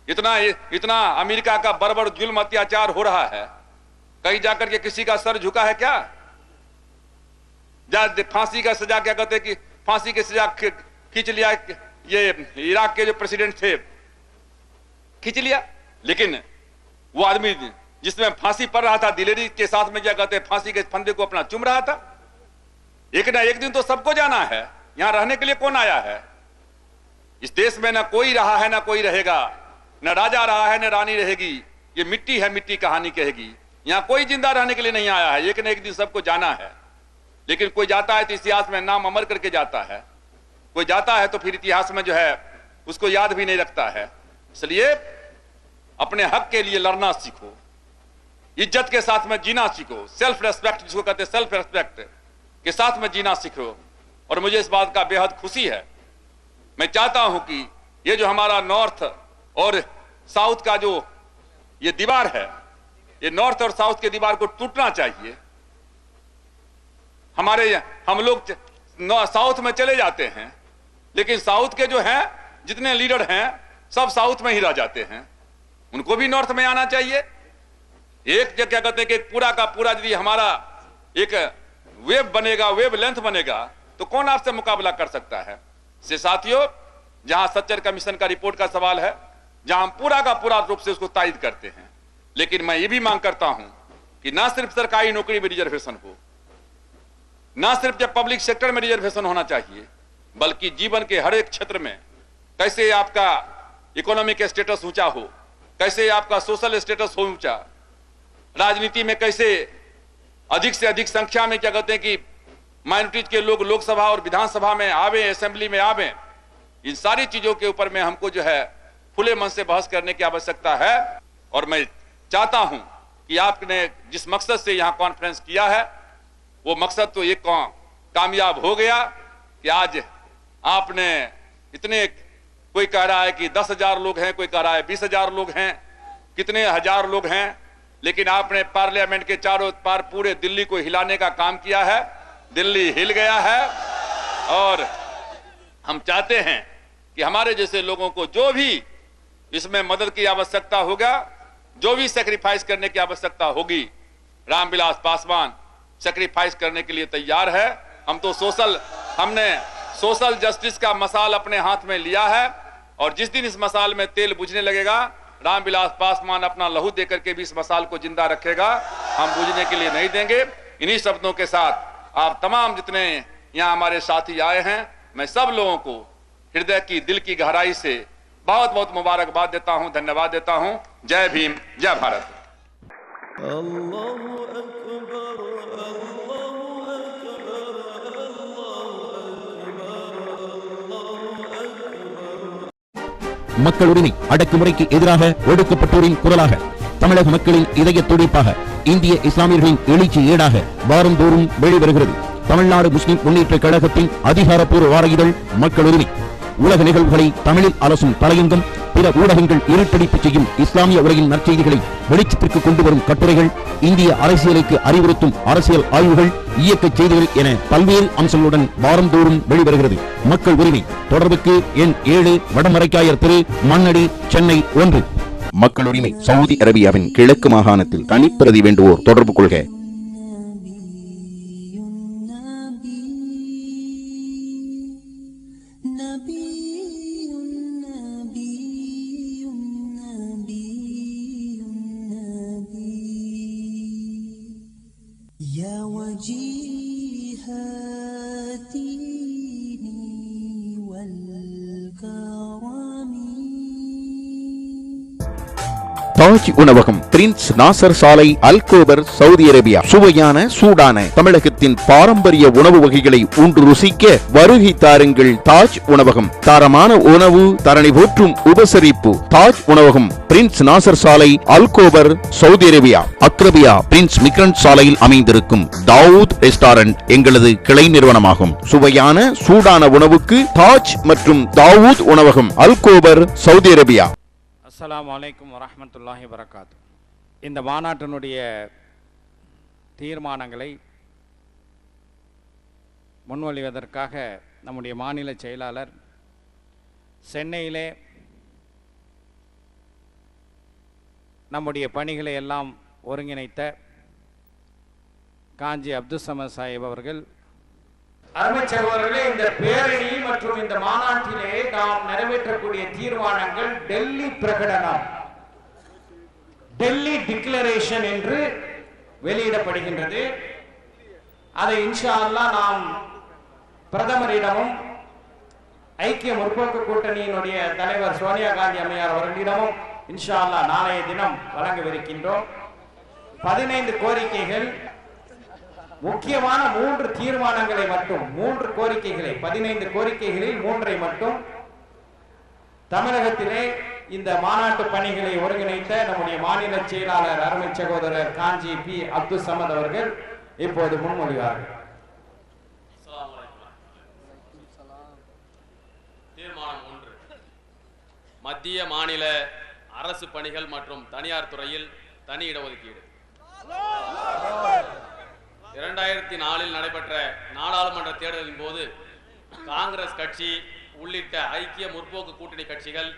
इतना अमेरिका का बर्बर जुल्म अत्याचार हो रहा है, कहीं जाकर के किसी का सर झुका है क्या? फांसी का सजा, क्या कहते हैं कि फांसी की सजा खींच लिया, ये इराक के जो प्रेसिडेंट थे खींच लिया, लेकिन वो आदमी जिसमें फांसी पड़ रहा था दिलेरी के साथ में क्या कहते हैं फांसी के फंदे को अपना चूम रहा था। एक ना एक दिन तो सबको जाना है, यहां रहने के लिए कौन आया है? इस देश में ना कोई रहा है ना कोई रहेगा, न राजा रहा है न रानी रहेगी। ये मिट्टी है, मिट्टी कहानी कहेगी। यहां कोई जिंदा रहने के लिए नहीं आया है, एक न एक दिन सबको जाना है। लेकिन कोई जाता है तो इतिहास में नाम अमर करके जाता है, कोई जाता है तो फिर इतिहास में जो है उसको याद भी नहीं रखता है। इसलिए अपने हक के लिए लड़ना सीखो, इज्जत के साथ में जीना सीखो, सेल्फ रेस्पेक्ट जिसको कहते हैं, सेल्फ रेस्पेक्ट के साथ में जीना सीखो। और मुझे इस बात का बेहद खुशी है। मैं चाहता हूं कि ये जो हमारा नॉर्थ और साउथ का जो ये दीवार है, ये नॉर्थ और साउथ के दीवार को टूटना चाहिए। हम लोग साउथ में चले जाते हैं, लेकिन साउथ के जो हैं जितने लीडर हैं सब साउथ में ही रह जाते हैं। उनको भी नॉर्थ में आना चाहिए। एक क्या कहते हैं कि पूरा का पूरा यदि हमारा एक वेव बनेगा, वेव लेंथ बनेगा, तो कौन आपसे मुकाबला कर सकता है? से साथियों, जहां सच्चर कमीशन का रिपोर्ट का सवाल है, जहां हम पूरा का पूरा रूप से उसको तायद करते हैं, लेकिन मैं ये भी मांग करता हूं कि ना सिर्फ सरकारी नौकरी में रिजर्वेशन हो, ना सिर्फ जब पब्लिक सेक्टर में रिजर्वेशन होना चाहिए, बल्कि जीवन के हर एक क्षेत्र में कैसे आपका इकोनॉमिक स्टेटस ऊंचा हो, कैसे आपका सोशल स्टेटस हो ऊंचा, राजनीति में कैसे अधिक से अधिक संख्या में क्या कहते हैं कि माइनॉरिटीज के लोग लोकसभा और विधानसभा में आवे, असेंबली में आवे। इन सारी चीजों के ऊपर में हमको जो है खुले मन से बहस करने की आवश्यकता है। और मैं चाहता हूं कि आपने जिस मकसद से यहां कॉन्फ्रेंस किया है वो मकसद तो एक कामयाब हो गया कि आज आपने इतने, कोई कह रहा है कि 10,000 लोग हैं, कोई कह रहा है 20,000 लोग हैं, कितने हजार लोग हैं, लेकिन आपने पार्लियामेंट के चारों पार पूरे दिल्ली को हिलाने का काम किया है। दिल्ली हिल गया है और हम चाहते हैं कि हमारे जैसे लोगों को जो भी इसमें मदद की आवश्यकता होगा, जो भी सैक्रिफाइस करने की आवश्यकता होगी, रामविलास पासवान सैक्रिफाइस करने के लिए तैयार है। हमने सोशल जस्टिस का मसाल अपने हाथ में लिया है और जिस दिन इस मसाल में तेल बुझने लगेगा, रामविलास पासवान अपना लहू देकर के भी इस मसाल को जिंदा रखेगा, हम बुझने के लिए नहीं देंगे। इन्हीं शब्दों के साथ आप तमाम जितने यहाँ हमारे साथी आए हैं, मैं सब लोगों को हृदय की, दिल की गहराई से बहुत बहुत मुबारकबाद देता हूं, धन्यवाद देता हूं। जय भीम, जय भारत। अल्लाहु अकबर, अल्लाहु अकबर, மக்கள் உரிமை அடக்குமுறைக்கு எதிராக ஒடுக்கப்பட்டோரின் குரலாக, தமிழக மக்களின் இதய துடிப்பாக, இந்திய இஸ்லாமியர்களின் எழுச்சி ஏடாக வாரந்தோறும் வெளிவருகிறது தமிழ்நாடு முஸ்லிம் முன்னேற்ற கழகத்தின் அதிகாரப்பூர்வ வார இதழ் மக்கள் உரிமை. உலக நிகழ்வுகளை தமிழில் அலசும் தலையங்கம், பிற ஊடகங்கள் இருட்டடிப்பு செய்யும் இஸ்லாமிய உரையின் நற்செய்திகளை வெளிச்சத்திற்கு கொண்டு வரும் கட்டுரைகள், இந்திய அரசியலுக்கு அறிவுறுத்தும் அரசியல் ஆய்வுகள், இயக்க செய்திகள் என பல்வேறு அம்சங்களுடன் வாரந்தோறும் வெளிவருகிறது மக்கள் உரிமை. தொடர்புக்கு எண் 7, வடமரைக்காயர் தெரு, மண்ணடி, சென்னை 1. மக்கள் உரிமை சவுதி அரேபியாவின் கிழக்கு மாகாணத்தில் தனிப்பிரதி வேண்டுவோர் தொடர்பு கொள்க. தாஜ் உணவகம், பிரின்ஸ் நாசர் சாலை, அல்கோபர், சவுதி அரேபியா. சுவையான சூடான தமிழகத்தின் பாரம்பரிய உணவு வகைகளை உண்டு ருசிக்க வருகை தாருங்கள். தாஜ் உணவகம், தரமான உணவு, தரணி போற்றும் உபசரிப்பு. தாஜ் உணவகம், பிரின்ஸ் நாசர் சாலை, அல்கோபர், சவுதி அரேபியா. அக்ரபியா பிரின்ஸ் மிக்ரண்ட் சாலையில் அமைந்திருக்கும் தாவூத் ரெஸ்டாரண்ட் எங்களது கிளை நிறுவனமாகும். சுவையான சூடான உணவுக்கு தாஜ் மற்றும் தாவூத் உணவகம், அல்கோபர், சவுதி அரேபியா. அஸ்ஸலாமு அலைக்கும் வரஹ்மத்துல்லாஹி வபரகாத்து. இந்த மாநாட்டினுடைய தீர்மானங்களை முன்மொழிவதற்காக நம்முடைய மாநில செயலாளர் சென்னையிலே நம்முடைய பணிகளை எல்லாம் ஒருங்கிணைத்த காஞ்சி அப்துல் சமத் சாஹிப் அவர்கள், அருமை சகோதரர்களே, இந்த பேரணி மற்றும் இந்த மாநாட்டிலே நாம் நிறைவேற்றக்கூடிய தீர்மானங்கள் டெல்லி பிரகடனம், டெல்லி டிக்ளரேஷன் என்று வெளியிடப்படுகின்றது. அதை இன்ஷா அல்லாஹ் நாம் பிரதமரிடமும் ஐக்கிய முற்போக்கு கூட்டணியினுடைய தலைவர் சோனியா காந்தி அம்மையார் அவர்களிடமும் இன்ஷா அல்லாஹ் நாளைய தினம் வழங்கவிருக்கின்றோம். 15 கோரிக்கைகள், முக்கியமான 3 தீர்மானங்களை மட்டும், 3 கோரிக்கைகளை, 15 கோரிக்கைகளில் 3ஐ மட்டும் தமிழகத்திலே இந்த மாநாட்டு பணிகளை ஒருங்கிணைத்த நம்முடைய மாநில செயலாளர் அருமை சகோதரர் காஞ்சி பி அப்துல் சமத் அவர்கள் இப்போது முன்மொழிவார்கள். தீர்மானம் 1. மத்திய மாநில அரசு பணிகள் மற்றும் தனியார் துறையில் தனி இடஒதுக்கீடு. 2004 நடைபெற்ற நாடாளுமன்ற தேர்தலின் போது காங்கிரஸ் கட்சி உள்ளிட்ட ஐக்கிய முற்போக்கு கூட்டணி கட்சிகள்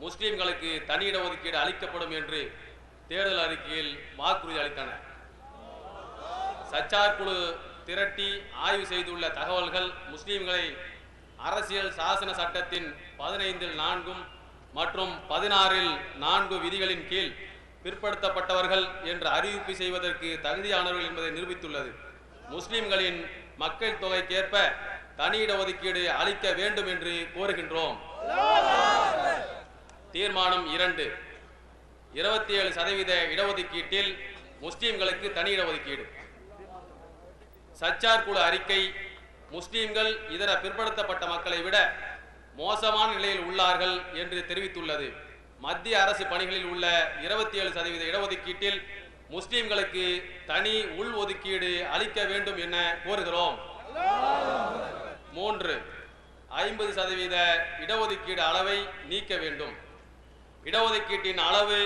முஸ்லிம்களுக்கு தனி இடஒதுக்கீடு அளிக்கப்படும் என்று தேர்தல் அறிக்கையில் வாக்குறுதி அளித்தன. சச்சார் குழு திரட்டி ஆய்வு செய்துள்ள தகவல்கள் முஸ்லிம்களை அரசியல் சாசன சட்டத்தின் 15 4 மற்றும் 16 4 விதிகளின் கீழ் பிற்படுத்தப்பட்டவர்கள் என்ற அறிவிப்பு செய்வதற்கு தகுதியானவர்கள் என்பதை நிரூபித்துள்ளது. முஸ்லிம்களின் மக்கள் தொகைக்கேற்ப தனி இடஒதுக்கீடு அளிக்க வேண்டும் என்று கோருகின்றோம். தீர்மானம் 2. 27% இடஒதுக்கீட்டில் முஸ்லிம்களுக்கு தனி இடஒதுக்கீடு. சச்சார் குழு அறிக்கை முஸ்லிம்கள் இதர பிற்படுத்தப்பட்ட மக்களை விட மோசமான நிலையில் உள்ளார்கள் என்று தெரிவித்துள்ளது. மத்திய அரசு பணிகளில் உள்ள 27% இடஒதுக்கீட்டில் முஸ்லிம்களுக்கு தனி உள் ஒதுக்கீடு அளிக்க வேண்டும் என கோருகிறோம். 3. 50% இடஒதுக்கீடு அளவை நீக்க வேண்டும். இடஒதுக்கீட்டின் அளவு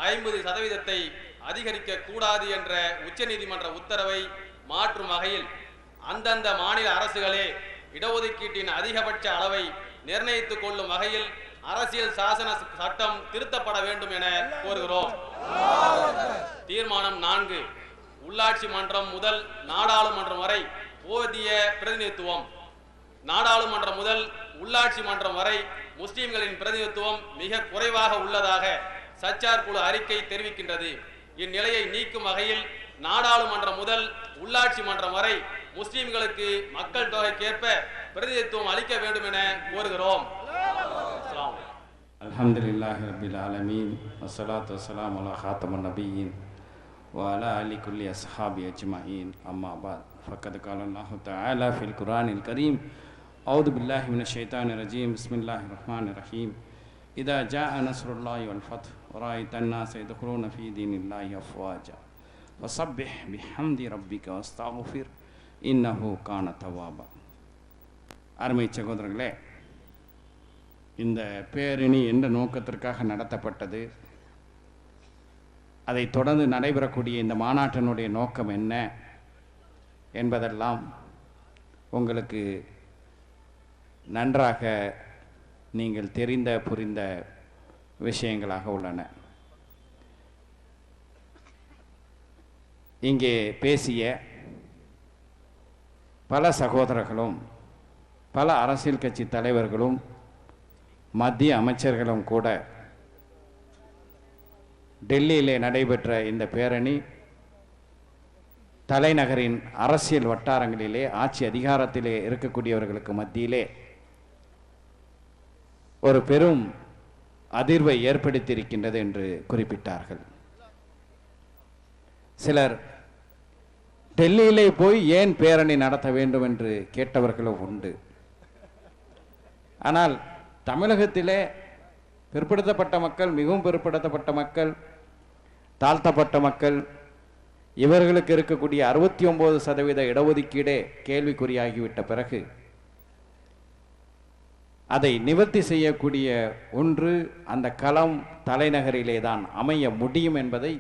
50%ஐ அதிகரிக்க கூடாது என்ற உச்சநீதிமன்ற உத்தரவை மாற்றும் வகையில் அந்தந்த மாநில அரசுகளே இடஒதுக்கீட்டின் அதிகபட்ச அளவை நிர்ணயித்துக் கொள்ளும் வகையில் அரசியல் சாசன சட்டம் திருத்தப்பட வேண்டும் என கோருகிறோம். தீர்மானம் 4. உள்ளாட்சி மன்றம் முதல் நாடாளுமன்றம் வரை போதிய பிரதிநிதித்துவம். நாடாளுமன்றம் முதல் உள்ளாட்சி மன்றம் வரை முஸ்லிம்களின் பிரதிநிதித்துவம் மிக குறைவாக உள்ளதாக சச்சார் குழு அறிக்கை தெரிவிக்கின்றது. இந்நிலையை நீக்கும் வகையில் நாடாளுமன்றம் முதல் உள்ளாட்சி மன்றம் வரை முஸ்லிம்களுக்கு மக்கள் தொகைக்கேற்ப பிரதிநிதித்துவம் அளிக்க வேண்டும் என கோருகிறோம். அல்ஹம்துலில்லாஹி ரப்பில் ஆலமீன் வஸ்ஸலாத்து வஸ்ஸலாமு அலா காத்தமுன் நபியீன் வ அலா ஆலி குல்லி அஸ்ஹாபி அஜ்மஈன் அம்மா பாத் ஃபக்கத் கால அல்லாஹு தஆலா ஃபில் குர்ஆனில் கரீம் அஊது பில்லாஹி மினஷ் ஷைத்தானிர் ரஜீம் பிஸ்மில்லாஹிர் ரஹ்மானிர் ரஹீம் இதா ஜாஅ நஸ்ருல்லாஹி வல் ஃபத்ஹ் வ ரஅய்தன் நாஸ யதுகுலூன ஃபீ தீனில்லாஹி அஃப்வாஜா ஃபஸப்பிஹ் பிஹம்தி ரப்பிக வஸ்தக்ஃபிர் இன்னஹு கான தவ்வாபா. அருமை சகோதரர்களே, இந்த பேரணி எந்த நோக்கத்திற்காக நடத்தப்பட்டது, அதை தொடர்ந்து நடைபெறக்கூடிய இந்த மாநாட்டினுடைய நோக்கம் என்ன என்பதெல்லாம் உங்களுக்கு நன்றாக நீங்கள் தெரிந்த புரிந்த விஷயங்களாக உள்ளன. இங்கே பேசிய பல சகோதரர்களும் பல அரசியல் கட்சி தலைவர்களும் மத்திய அமைச்சர்களும் கூட டெல்லியிலே நடைபெற்ற இந்த பேரணி தலைநகரின் அரசியல் வட்டாரங்களிலே ஆட்சி அதிகாரத்திலே இருக்கக்கூடியவர்களுக்கு மத்தியிலே ஒரு பெரும் அதிர்வை ஏற்படுத்தியிருக்கின்றது என்று குறிப்பிட்டார்கள். சிலர் டெல்லியிலே போய் ஏன் பேரணி நடத்த வேண்டும் என்று கேட்டவர்களும் உண்டு. ஆனால் தமிழகத்திலே பிற்படுத்தப்பட்ட மக்கள், மிகவும் பிற்படுத்தப்பட்ட மக்கள், தாழ்த்தப்பட்ட மக்கள், இவர்களுக்கு இருக்கக்கூடிய 69% இடஒதுக்கீடே கேள்விக்குறியாகிவிட்ட பிறகு அதை நிவர்த்தி செய்யக்கூடிய ஒன்று அந்த களம் தலைநகரிலே தான் அமைய முடியும் என்பதை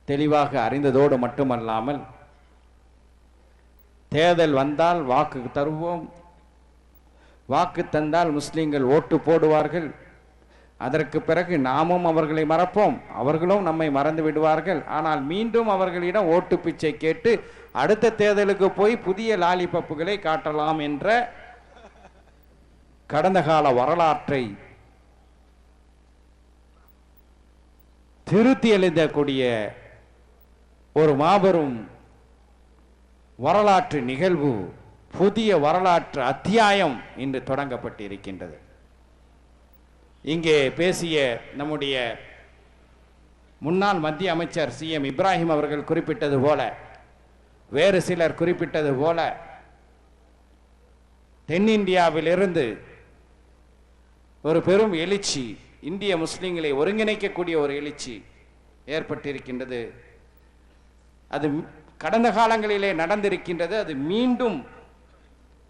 தெளிவாக அறிந்ததோடு மட்டுமல்லாமல், தேர்தல் வந்தால் வாக்கு தருவோம், வாக்கு தந்தால் முஸ்லிம்கள் ஓட்டு போடுவார்கள், அதற்கு பிறகு நாமும் அவர்களை மறப்போம், அவர்களும் நம்மை மறந்து விடுவார்கள், ஆனால் மீண்டும் அவர்களிடம் ஓட்டு பிச்சை கேட்டு அடுத்த தேர்தலுக்கு போய் புதிய லாலிபப்புகளை காட்டலாம் என்ற கடந்த கால வரலாற்றை திருத்தி எழுதக்கூடிய ஒரு மாபெரும் வரலாற்று நிகழ்வு, புதிய வரலாற்று அத்தியாயம் இன்று தொடங்கப்பட்டிருக்கின்றது. இங்கே பேசிய நம்முடைய முன்னாள் மத்திய அமைச்சர் CM இப்ராஹிம் அவர்கள் குறிப்பிட்டது போல, வேறு சிலர் குறிப்பிட்டது போல, தென்னிந்தியாவிலிருந்து ஒரு பெரும் எழுச்சி, இந்திய முஸ்லிம்களை ஒருங்கிணைக்கக்கூடிய ஒரு எழுச்சி ஏற்பட்டிருக்கின்றது. அது கடந்த காலங்களிலே நடந்திருக்கின்றது. அது மீண்டும்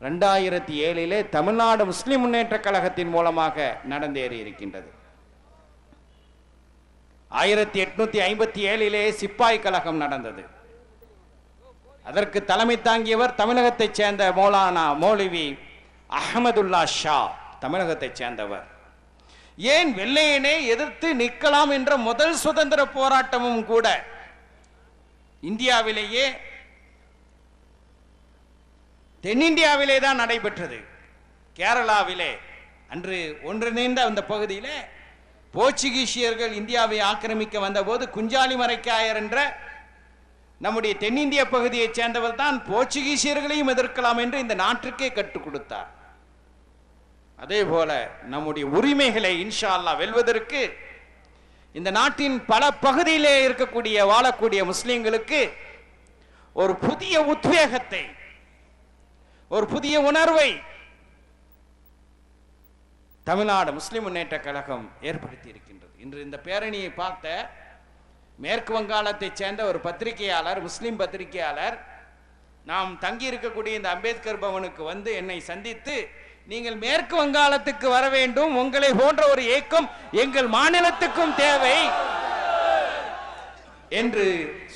2007 தமிழ்நாடு முஸ்லிம் முன்னேற்ற கழகத்தின் மூலமாக நடந்தேறி இருக்கின்றது. 1857 சிப்பாய் கழகம் நடந்தது. அதற்கு தலைமை தாங்கியவர் தமிழகத்தைச் சேர்ந்த மௌலவி அஹமதுல்லா ஷா, தமிழகத்தைச் சேர்ந்தவர். ஏன் வெள்ளையனே எதிர்த்து நிற்கலாம் என்ற முதல் சுதந்திர போராட்டமும் கூட இந்தியாவிலேயே தென்னிந்தியாவிலே தான் நடைபெற்றது. கேரளாவிலே அன்று ஒன்றிணைந்த அந்த பகுதியிலே போர்ச்சுகீசியர்கள் இந்தியாவை ஆக்கிரமிக்க வந்தபோது குஞ்சாலி மரைக்காயர் என்ற நம்முடைய தென்னிந்திய பகுதியைச் சேர்ந்தவர் தான் போர்ச்சுகீசியர்களையும் எதிர்க்கலாம் என்று இந்த நாட்டிற்கே கற்றுக் கொடுத்தார். அதே போல நம்முடைய உரிமைகளை இன்ஷா அல்லாஹ் வெல்வதற்கு இந்த நாட்டின் பல பகுதியிலே இருக்கக்கூடிய வாழக்கூடிய முஸ்லிம்களுக்கு ஒரு புதிய உத்வேகத்தை, ஒரு புதிய உணர்வை தமிழ்நாடு முஸ்லிம் முன்னேற்ற கழகம் ஏற்படுத்தி இருக்கின்றது. இன்று இந்த பேரணியை பார்த்த மேற்கு வங்காளத்தை சேர்ந்த ஒரு பத்திரிகையாளர், முஸ்லிம் பத்திரிகையாளர், நாம் தங்கி இருக்கக்கூடிய இந்த அம்பேத்கர் பவனுக்கு வந்து என்னை சந்தித்து, நீங்கள் மேற்கு வங்காளத்துக்கு வர வேண்டும், உங்களை போன்ற ஒரு இயக்கம் எங்கள் மாநிலத்துக்கும் தேவை என்று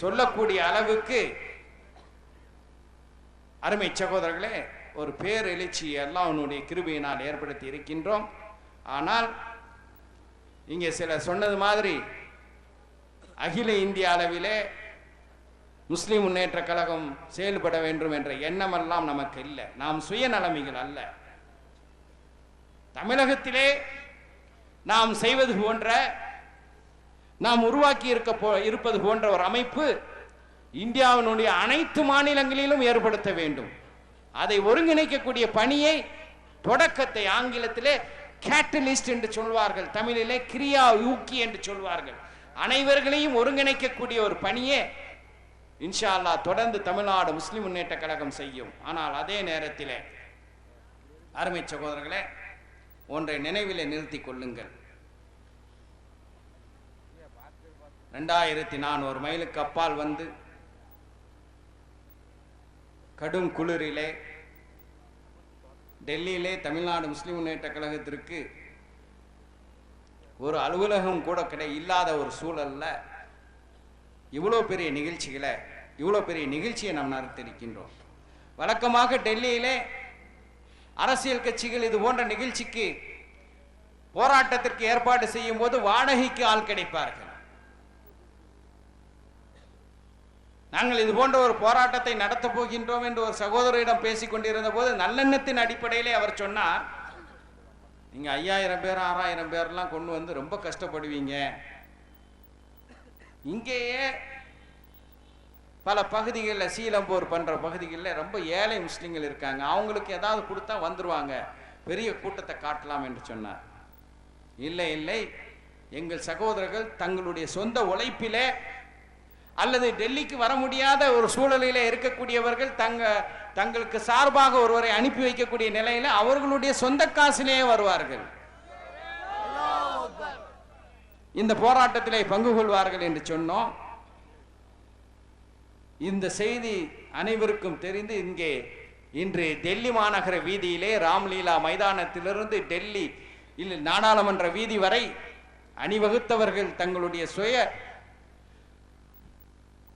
சொல்லக்கூடிய அளவுக்கு அருமை சகோதரர்களே ஒரு பேரெழுச்சி அல்லாஹ்வுடைய கிருபையினால் ஏற்படுத்தி இருக்கின்றோம். ஆனால் இங்கே சிலர் சொன்னது மாதிரி அகில இந்திய அளவிலே முஸ்லிம் முன்னேற்ற கழகம் செயல்பட வேண்டும் என்ற எண்ணமெல்லாம் நமக்கு இல்லை. நாம் சுயநலமிகள் அல்ல. தமிழகத்திலே நாம் செய்வது போன்ற, நாம் உருவாக்கி இருப்பது போன்ற ஒரு அமைப்பு இந்தியாவினுடைய அனைத்து மாநிலங்களிலும் ஏற்படுத்த வேண்டும். அதை ஒருங்கிணைக்கக்கூடிய பணியை, தொடக்கத்தை ஆங்கிலத்திலே கேட்டலிஸ்ட் என்று சொல்வார்கள், தமிழிலே கிரியா ஊக்கி என்று சொல்வார்கள். அனைவர்களையும் ஒருங்கிணைக்கக்கூடிய ஒரு பணியை இன்ஷா அல்லாஹ் தொடர்ந்து தமிழ்நாடு முஸ்லிம் முன்னேற்ற கழகம் செய்யும். ஆனால் அதே நேரத்தில் அருமை சகோதரர்களே ஒன்றை நினைவிலே நிறுத்திக் கொள்ளுங்கள். 2400 மைலுக்கு அப்பால் வந்து கடும் குளிரிலே டெல்லியிலே தமிழ்நாடு முஸ்லிம் முன்னேற்ற கழகத்திற்கு ஒரு அலுவலகம் கூட இல்லாத ஒரு சூழல்ல இவ்வளோ பெரிய நிகழ்ச்சியை நாம் நடத்தியிருக்கின்றோம். வழக்கமாக டெல்லியிலே அரசியல் கட்சிகள் இது போன்ற நிகழ்ச்சிக்கு, போராட்டத்திற்கு ஏற்பாடு செய்யும் போது வாடகைக்கு ஆள் கிடைப்பார்கள். நாங்கள் இது போன்ற ஒரு போராட்டத்தை நடத்த போகின்றோம் என்று ஒரு சகோதரரிடம் பேசிக் கொண்டிருந்த போது நல்லெண்ணத்தின் அடிப்படையிலே அவர் சொன்னார், நீங்க 5000 பேர் 6000 பேர்லாம் கொண்டு வந்து ரொம்ப கஷ்டப்படுவீங்க. இங்கேயே பல பகுதிகளில் சீலம்பூர் பண்ற பகுதிகளில் ரொம்ப ஏழை முஸ்லிம்கள் இருக்காங்க, அவங்களுக்கு ஏதாவது கொடுத்தா வந்துருவாங்க, பெரிய கூட்டத்தை காட்டலாம் என்று சொன்னார். இல்லை இல்லை, எங்கள் சகோதரர்கள் தங்களுடைய சொந்த உழைப்பிலே அல்லது டெல்லிக்கு வர முடியாத ஒரு சூழலில் இருக்கக்கூடியவர்கள் தங்களுக்கு சார்பாக ஒருவரை அனுப்பி வைக்கக்கூடிய நிலையில அவர்களுடைய சொந்த காசிலேயே வருவார்கள், இந்த போராட்டத்திலே பங்கு கொள்வார்கள் என்று சொன்னோம். இந்த செய்தி அனைவருக்கும் தெரிந்து இன்று டெல்லி மாநகர வீதியிலே ராம்லீலா மைதானத்திலிருந்து டெல்லி நாடாளுமன்ற வீதி வரை அணிவகுத்தவர்கள் தங்களுடைய சுய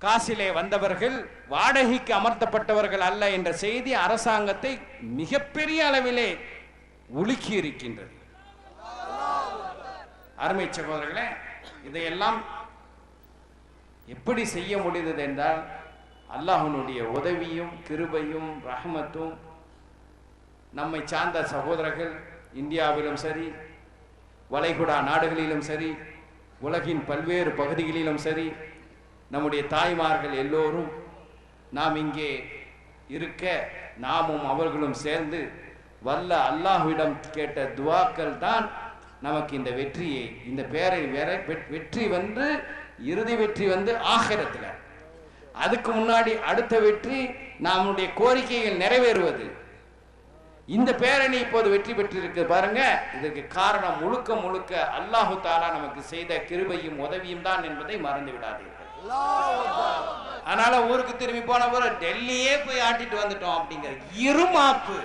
காசிலே வந்தவர்கள், வாடகைக்கு அமர்த்தப்பட்டவர்கள் அல்ல என்ற செய்தி அரசாங்கத்தை மிகப்பெரிய அளவிலே உலுக்கி இருக்கின்றது. அருமை சகோதரர்களே, இதையெல்லாம் எப்படி செய்ய முடிந்தது என்றால் அல்லாஹ்வுடைய உதவியும் கிருபையும் ரஹ்மத்தும், நம்மை சார்ந்த சகோதரர்கள் இந்தியாவிலும் சரி, வளைகுடா நாடுகளிலும் சரி, உலகின் பல்வேறு பகுதிகளிலும் சரி, நம்முடைய தாய்மார்கள் எல்லோரும் நாம் இங்கே இருக்க நாமும் அவர்களும் சேர்ந்து வல்ல அல்லாஹ்விடம் கேட்ட துவாக்கள் தான் நமக்கு இந்த வெற்றியை, இந்த பேரை வெற்றி வந்து இறுதி வெற்றி வந்து ஆகிரத்தில், அதுக்கு முன்னாடி அடுத்த வெற்றி நம்முடைய கோரிக்கைகள் நிறைவேறுவது. இந்த பேரணி இப்போது வெற்றி பெற்றிருக்கு பாருங்க. இதற்கு காரணம் முழுக்க முழுக்க அல்லாஹு தாலா நமக்கு செய்த கிருபையும் உதவியும் தான் என்பதை மறந்து விடாதீர்கள். அதனால ஊருக்கு திரும்பி போன போது டெல்லியே போய் ஆட்டிட்டு வந்துட்டோம் அப்படிங்கிற இருமாப்பு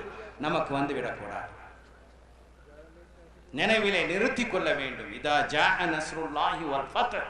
நமக்கு வந்து விடக்கூடாது. நினைவிலே நிறுத்தி கொள்ள வேண்டும். இதா ஜாஅ நஸ்ருல்லாஹி வல் ஃபத்ஹ்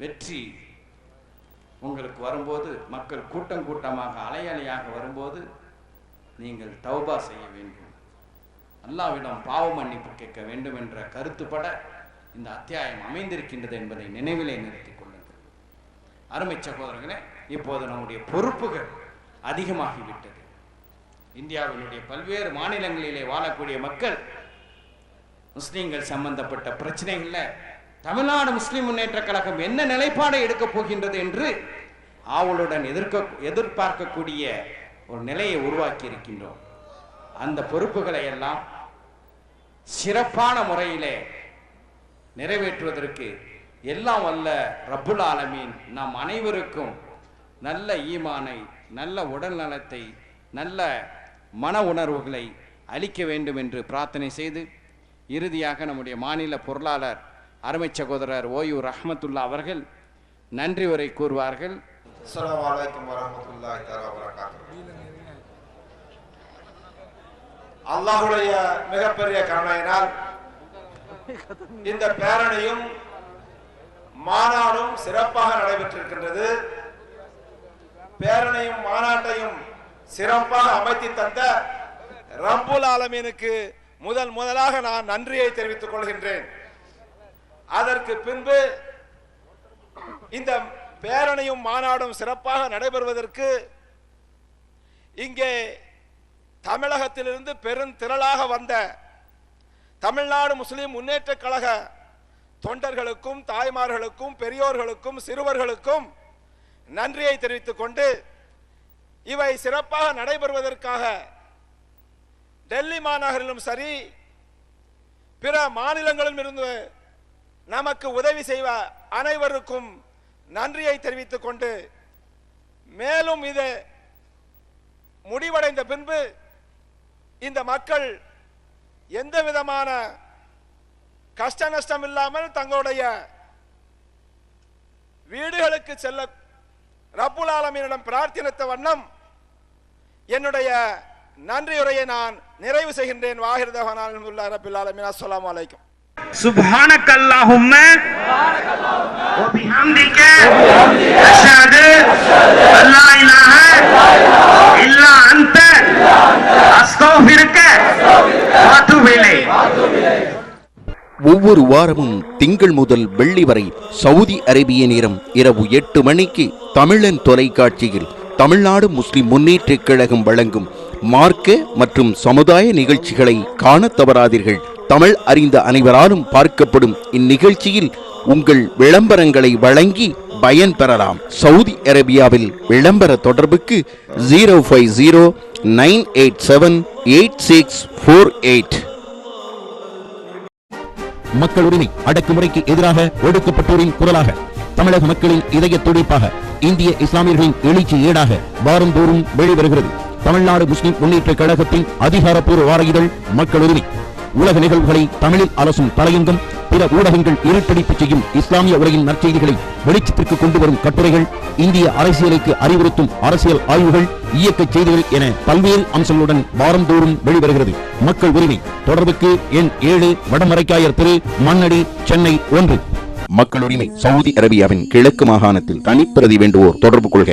வெற்றி உங்களுக்கு வரும்போது, மக்கள் கூட்டம் கூட்டமாக அலையலையாக வரும்போது நீங்கள் தௌபா செய்ய வேண்டும், அல்லாஹ்விடம் பாவ மன்னிப்பு கேட்க வேண்டும் என்ற கருத்துப்பட இந்த அத்தியாயம் அமைந்திருக்கின்றது என்பதை நினைவிலே நிறுத்திக் கொள்ளுங்கள். அருமை சகோதரர்களே, இப்போது நம்முடைய பொறுப்புகள் அதிகமாகிவிட்டது. இந்தியாவினுடைய பல்வேறு மாநிலங்களிலே வாழக்கூடிய மக்கள் முஸ்லிம்கள் சம்பந்தப்பட்ட பிரச்சனைகள்ல தமிழ்நாடு முஸ்லிம் முன்னேற்ற கழகம் என்ன நிலைப்பாடை எடுக்கப் போகின்றது என்று ஆவலுடன் எதிர்பார்க்கக்கூடிய ஒரு நிலையை உருவாக்கி இருக்கின்றோம். அந்த பொறுப்புகளை எல்லாம் சிறப்பான முறையிலே நிறைவேற்றுவதற்கு எல்லாம் வல்ல ரப்புல் ஆலமீன் நம் அனைவருக்கும் நல்ல ஈமானை, நல்ல உடல் நலத்தை, நல்ல மன உணர்வுகளை அளிக்க வேண்டும் என்று பிரார்த்தனை செய்து, இறுதியாக நம்முடைய மாநில பொருளாளர் அருமை சகோதரர் ஓயு ரஹ்மத்துல்லா அவர்கள் நன்றி உரை கூறுவார்கள். அஸ்ஸலாமு அலைக்கும் வரஹ்மத்துல்லாஹி தஆலா வபரகாத்துஹு. அல்லாஹ்வுடைய மிகப்பெரிய கருணையினால் இந்த பேரணியும் மாநாடும் சிறப்பாக நடைபெற்றிருக்கின்றது. பேரணியும் மாநாட்டையும் சிறப்பாக அமைத்து தந்த ரப்புல் ஆலமீனுக்கு முதலாக நான் நன்றியை தெரிவித்துக் கொள்கின்றேன். அதற்கு பின்பு இந்த பேரணியும் மாநாடும் சிறப்பாக நடைபெறுவதற்கு இங்கே தமிழகத்திலிருந்து பெருந்திரளாக வந்த தமிழ்நாடு முஸ்லிம் முன்னேற்ற கழக தொண்டர்களுக்கும், தாய்மார்களுக்கும், பெரியோர்களுக்கும், சிறுவர்களுக்கும் நன்றியை தெரிவித்துக் கொண்டு, இவை சிறப்பாக நடைபெறுவதற்காக டெல்லி மாநகரிலும் சரி, பிற மாநிலங்களிலும் இருந்து நமக்கு உதவி செய்வ அனைவருக்கும் நன்றியை தெரிவித்துக் கொண்டு, மேலும் இது முடிவடைந்த பின்பு இந்த மக்கள் எந்த விதமான கஷ்ட நஷ்டம் இல்லாமல் தங்களுடைய வீடுகளுக்கு செல்ல ரப்புல் ஆலமீனிடம் பிரார்த்தனித்த வண்ணம் என்னுடைய நன்றியுரையை நான் நிறைவு செய்கின்றேன். வாஹிர் தவானா அல்ஹம்துலில்லாஹி ரப்பில் ஆலமீன். அஸ்ஸலாமு அலைக்கும். சுப்ஹானக அல்லாஹும்ம வ பிஹம்திக அஷ்ஹது அல்லா இலாஹ இல்லா அன்த அஸ்தக்ஃபிருக வ அத்தூபு இலைக். ஒவ்வொரு வாரமும் திங்கள் முதல் வெள்ளி வரை சவுதி அரேபிய நேரம் இரவு 8 மணிக்கு தமிழன் தொலைக்காட்சியில் தமிழ்நாடு முஸ்லிம் முன்னேற்றக் கழகம் வழங்கும் மார்க்க மற்றும் சமுதாய நிகழ்ச்சிகளை காண தவறாதீர்கள். தமிழ் அறிந்த அனைவராலும் பார்க்கப்படும் இந்நிகழ்ச்சியில் உங்கள் விளம்பரங்களை வழங்கி பயன் பெறலாம். சவுதி அரேபியாவில் விளம்பர தொடர்புக்கு 05098786648. மக்கள் உரிமை அடக்குமுறைக்கு எதிராக ஒடுக்கப்பட்டோரின் குரலாக, தமிழக மக்களின் இதய துடிப்பாக, இந்திய இஸ்லாமியர்களின் எழுச்சி ஏடாக வாரந்தோறும் வெளிவருகிறது தமிழ்நாடு முஸ்லிம் முன்னேற்ற கழகத்தின் அதிகாரப்பூர்வ வார இதழ் மக்கள் உரிமை. உலக நிகழ்வுகளை தமிழில் அலசும் தலையங்கம், பிற ஊடகங்கள் இருட்டடிப்பு செய்யும் இஸ்லாமிய உலகின் நற்செய்திகளை வெளிச்சத்திற்கு கொண்டு வரும் கட்டுரைகள், இந்திய அரசியலுக்கு அறிவுறுத்தும் அரசியல் ஆய்வுகள், இயக்க செய்திகள் என பல்வேறு அம்சங்களுடன் வாரந்தோறும் வெளிவருகிறது மக்கள் உரிமை. தொடர்புக்கு எண் 7, வடமரைக்காயர் தெரு, மண்ணடி, சென்னை 1. மக்கள் உரிமை சவுதி அரேபியாவின் கிழக்கு மாகாணத்தில் தனிப்பிரதி வேண்டுவோர் தொடர்பு கொள்க.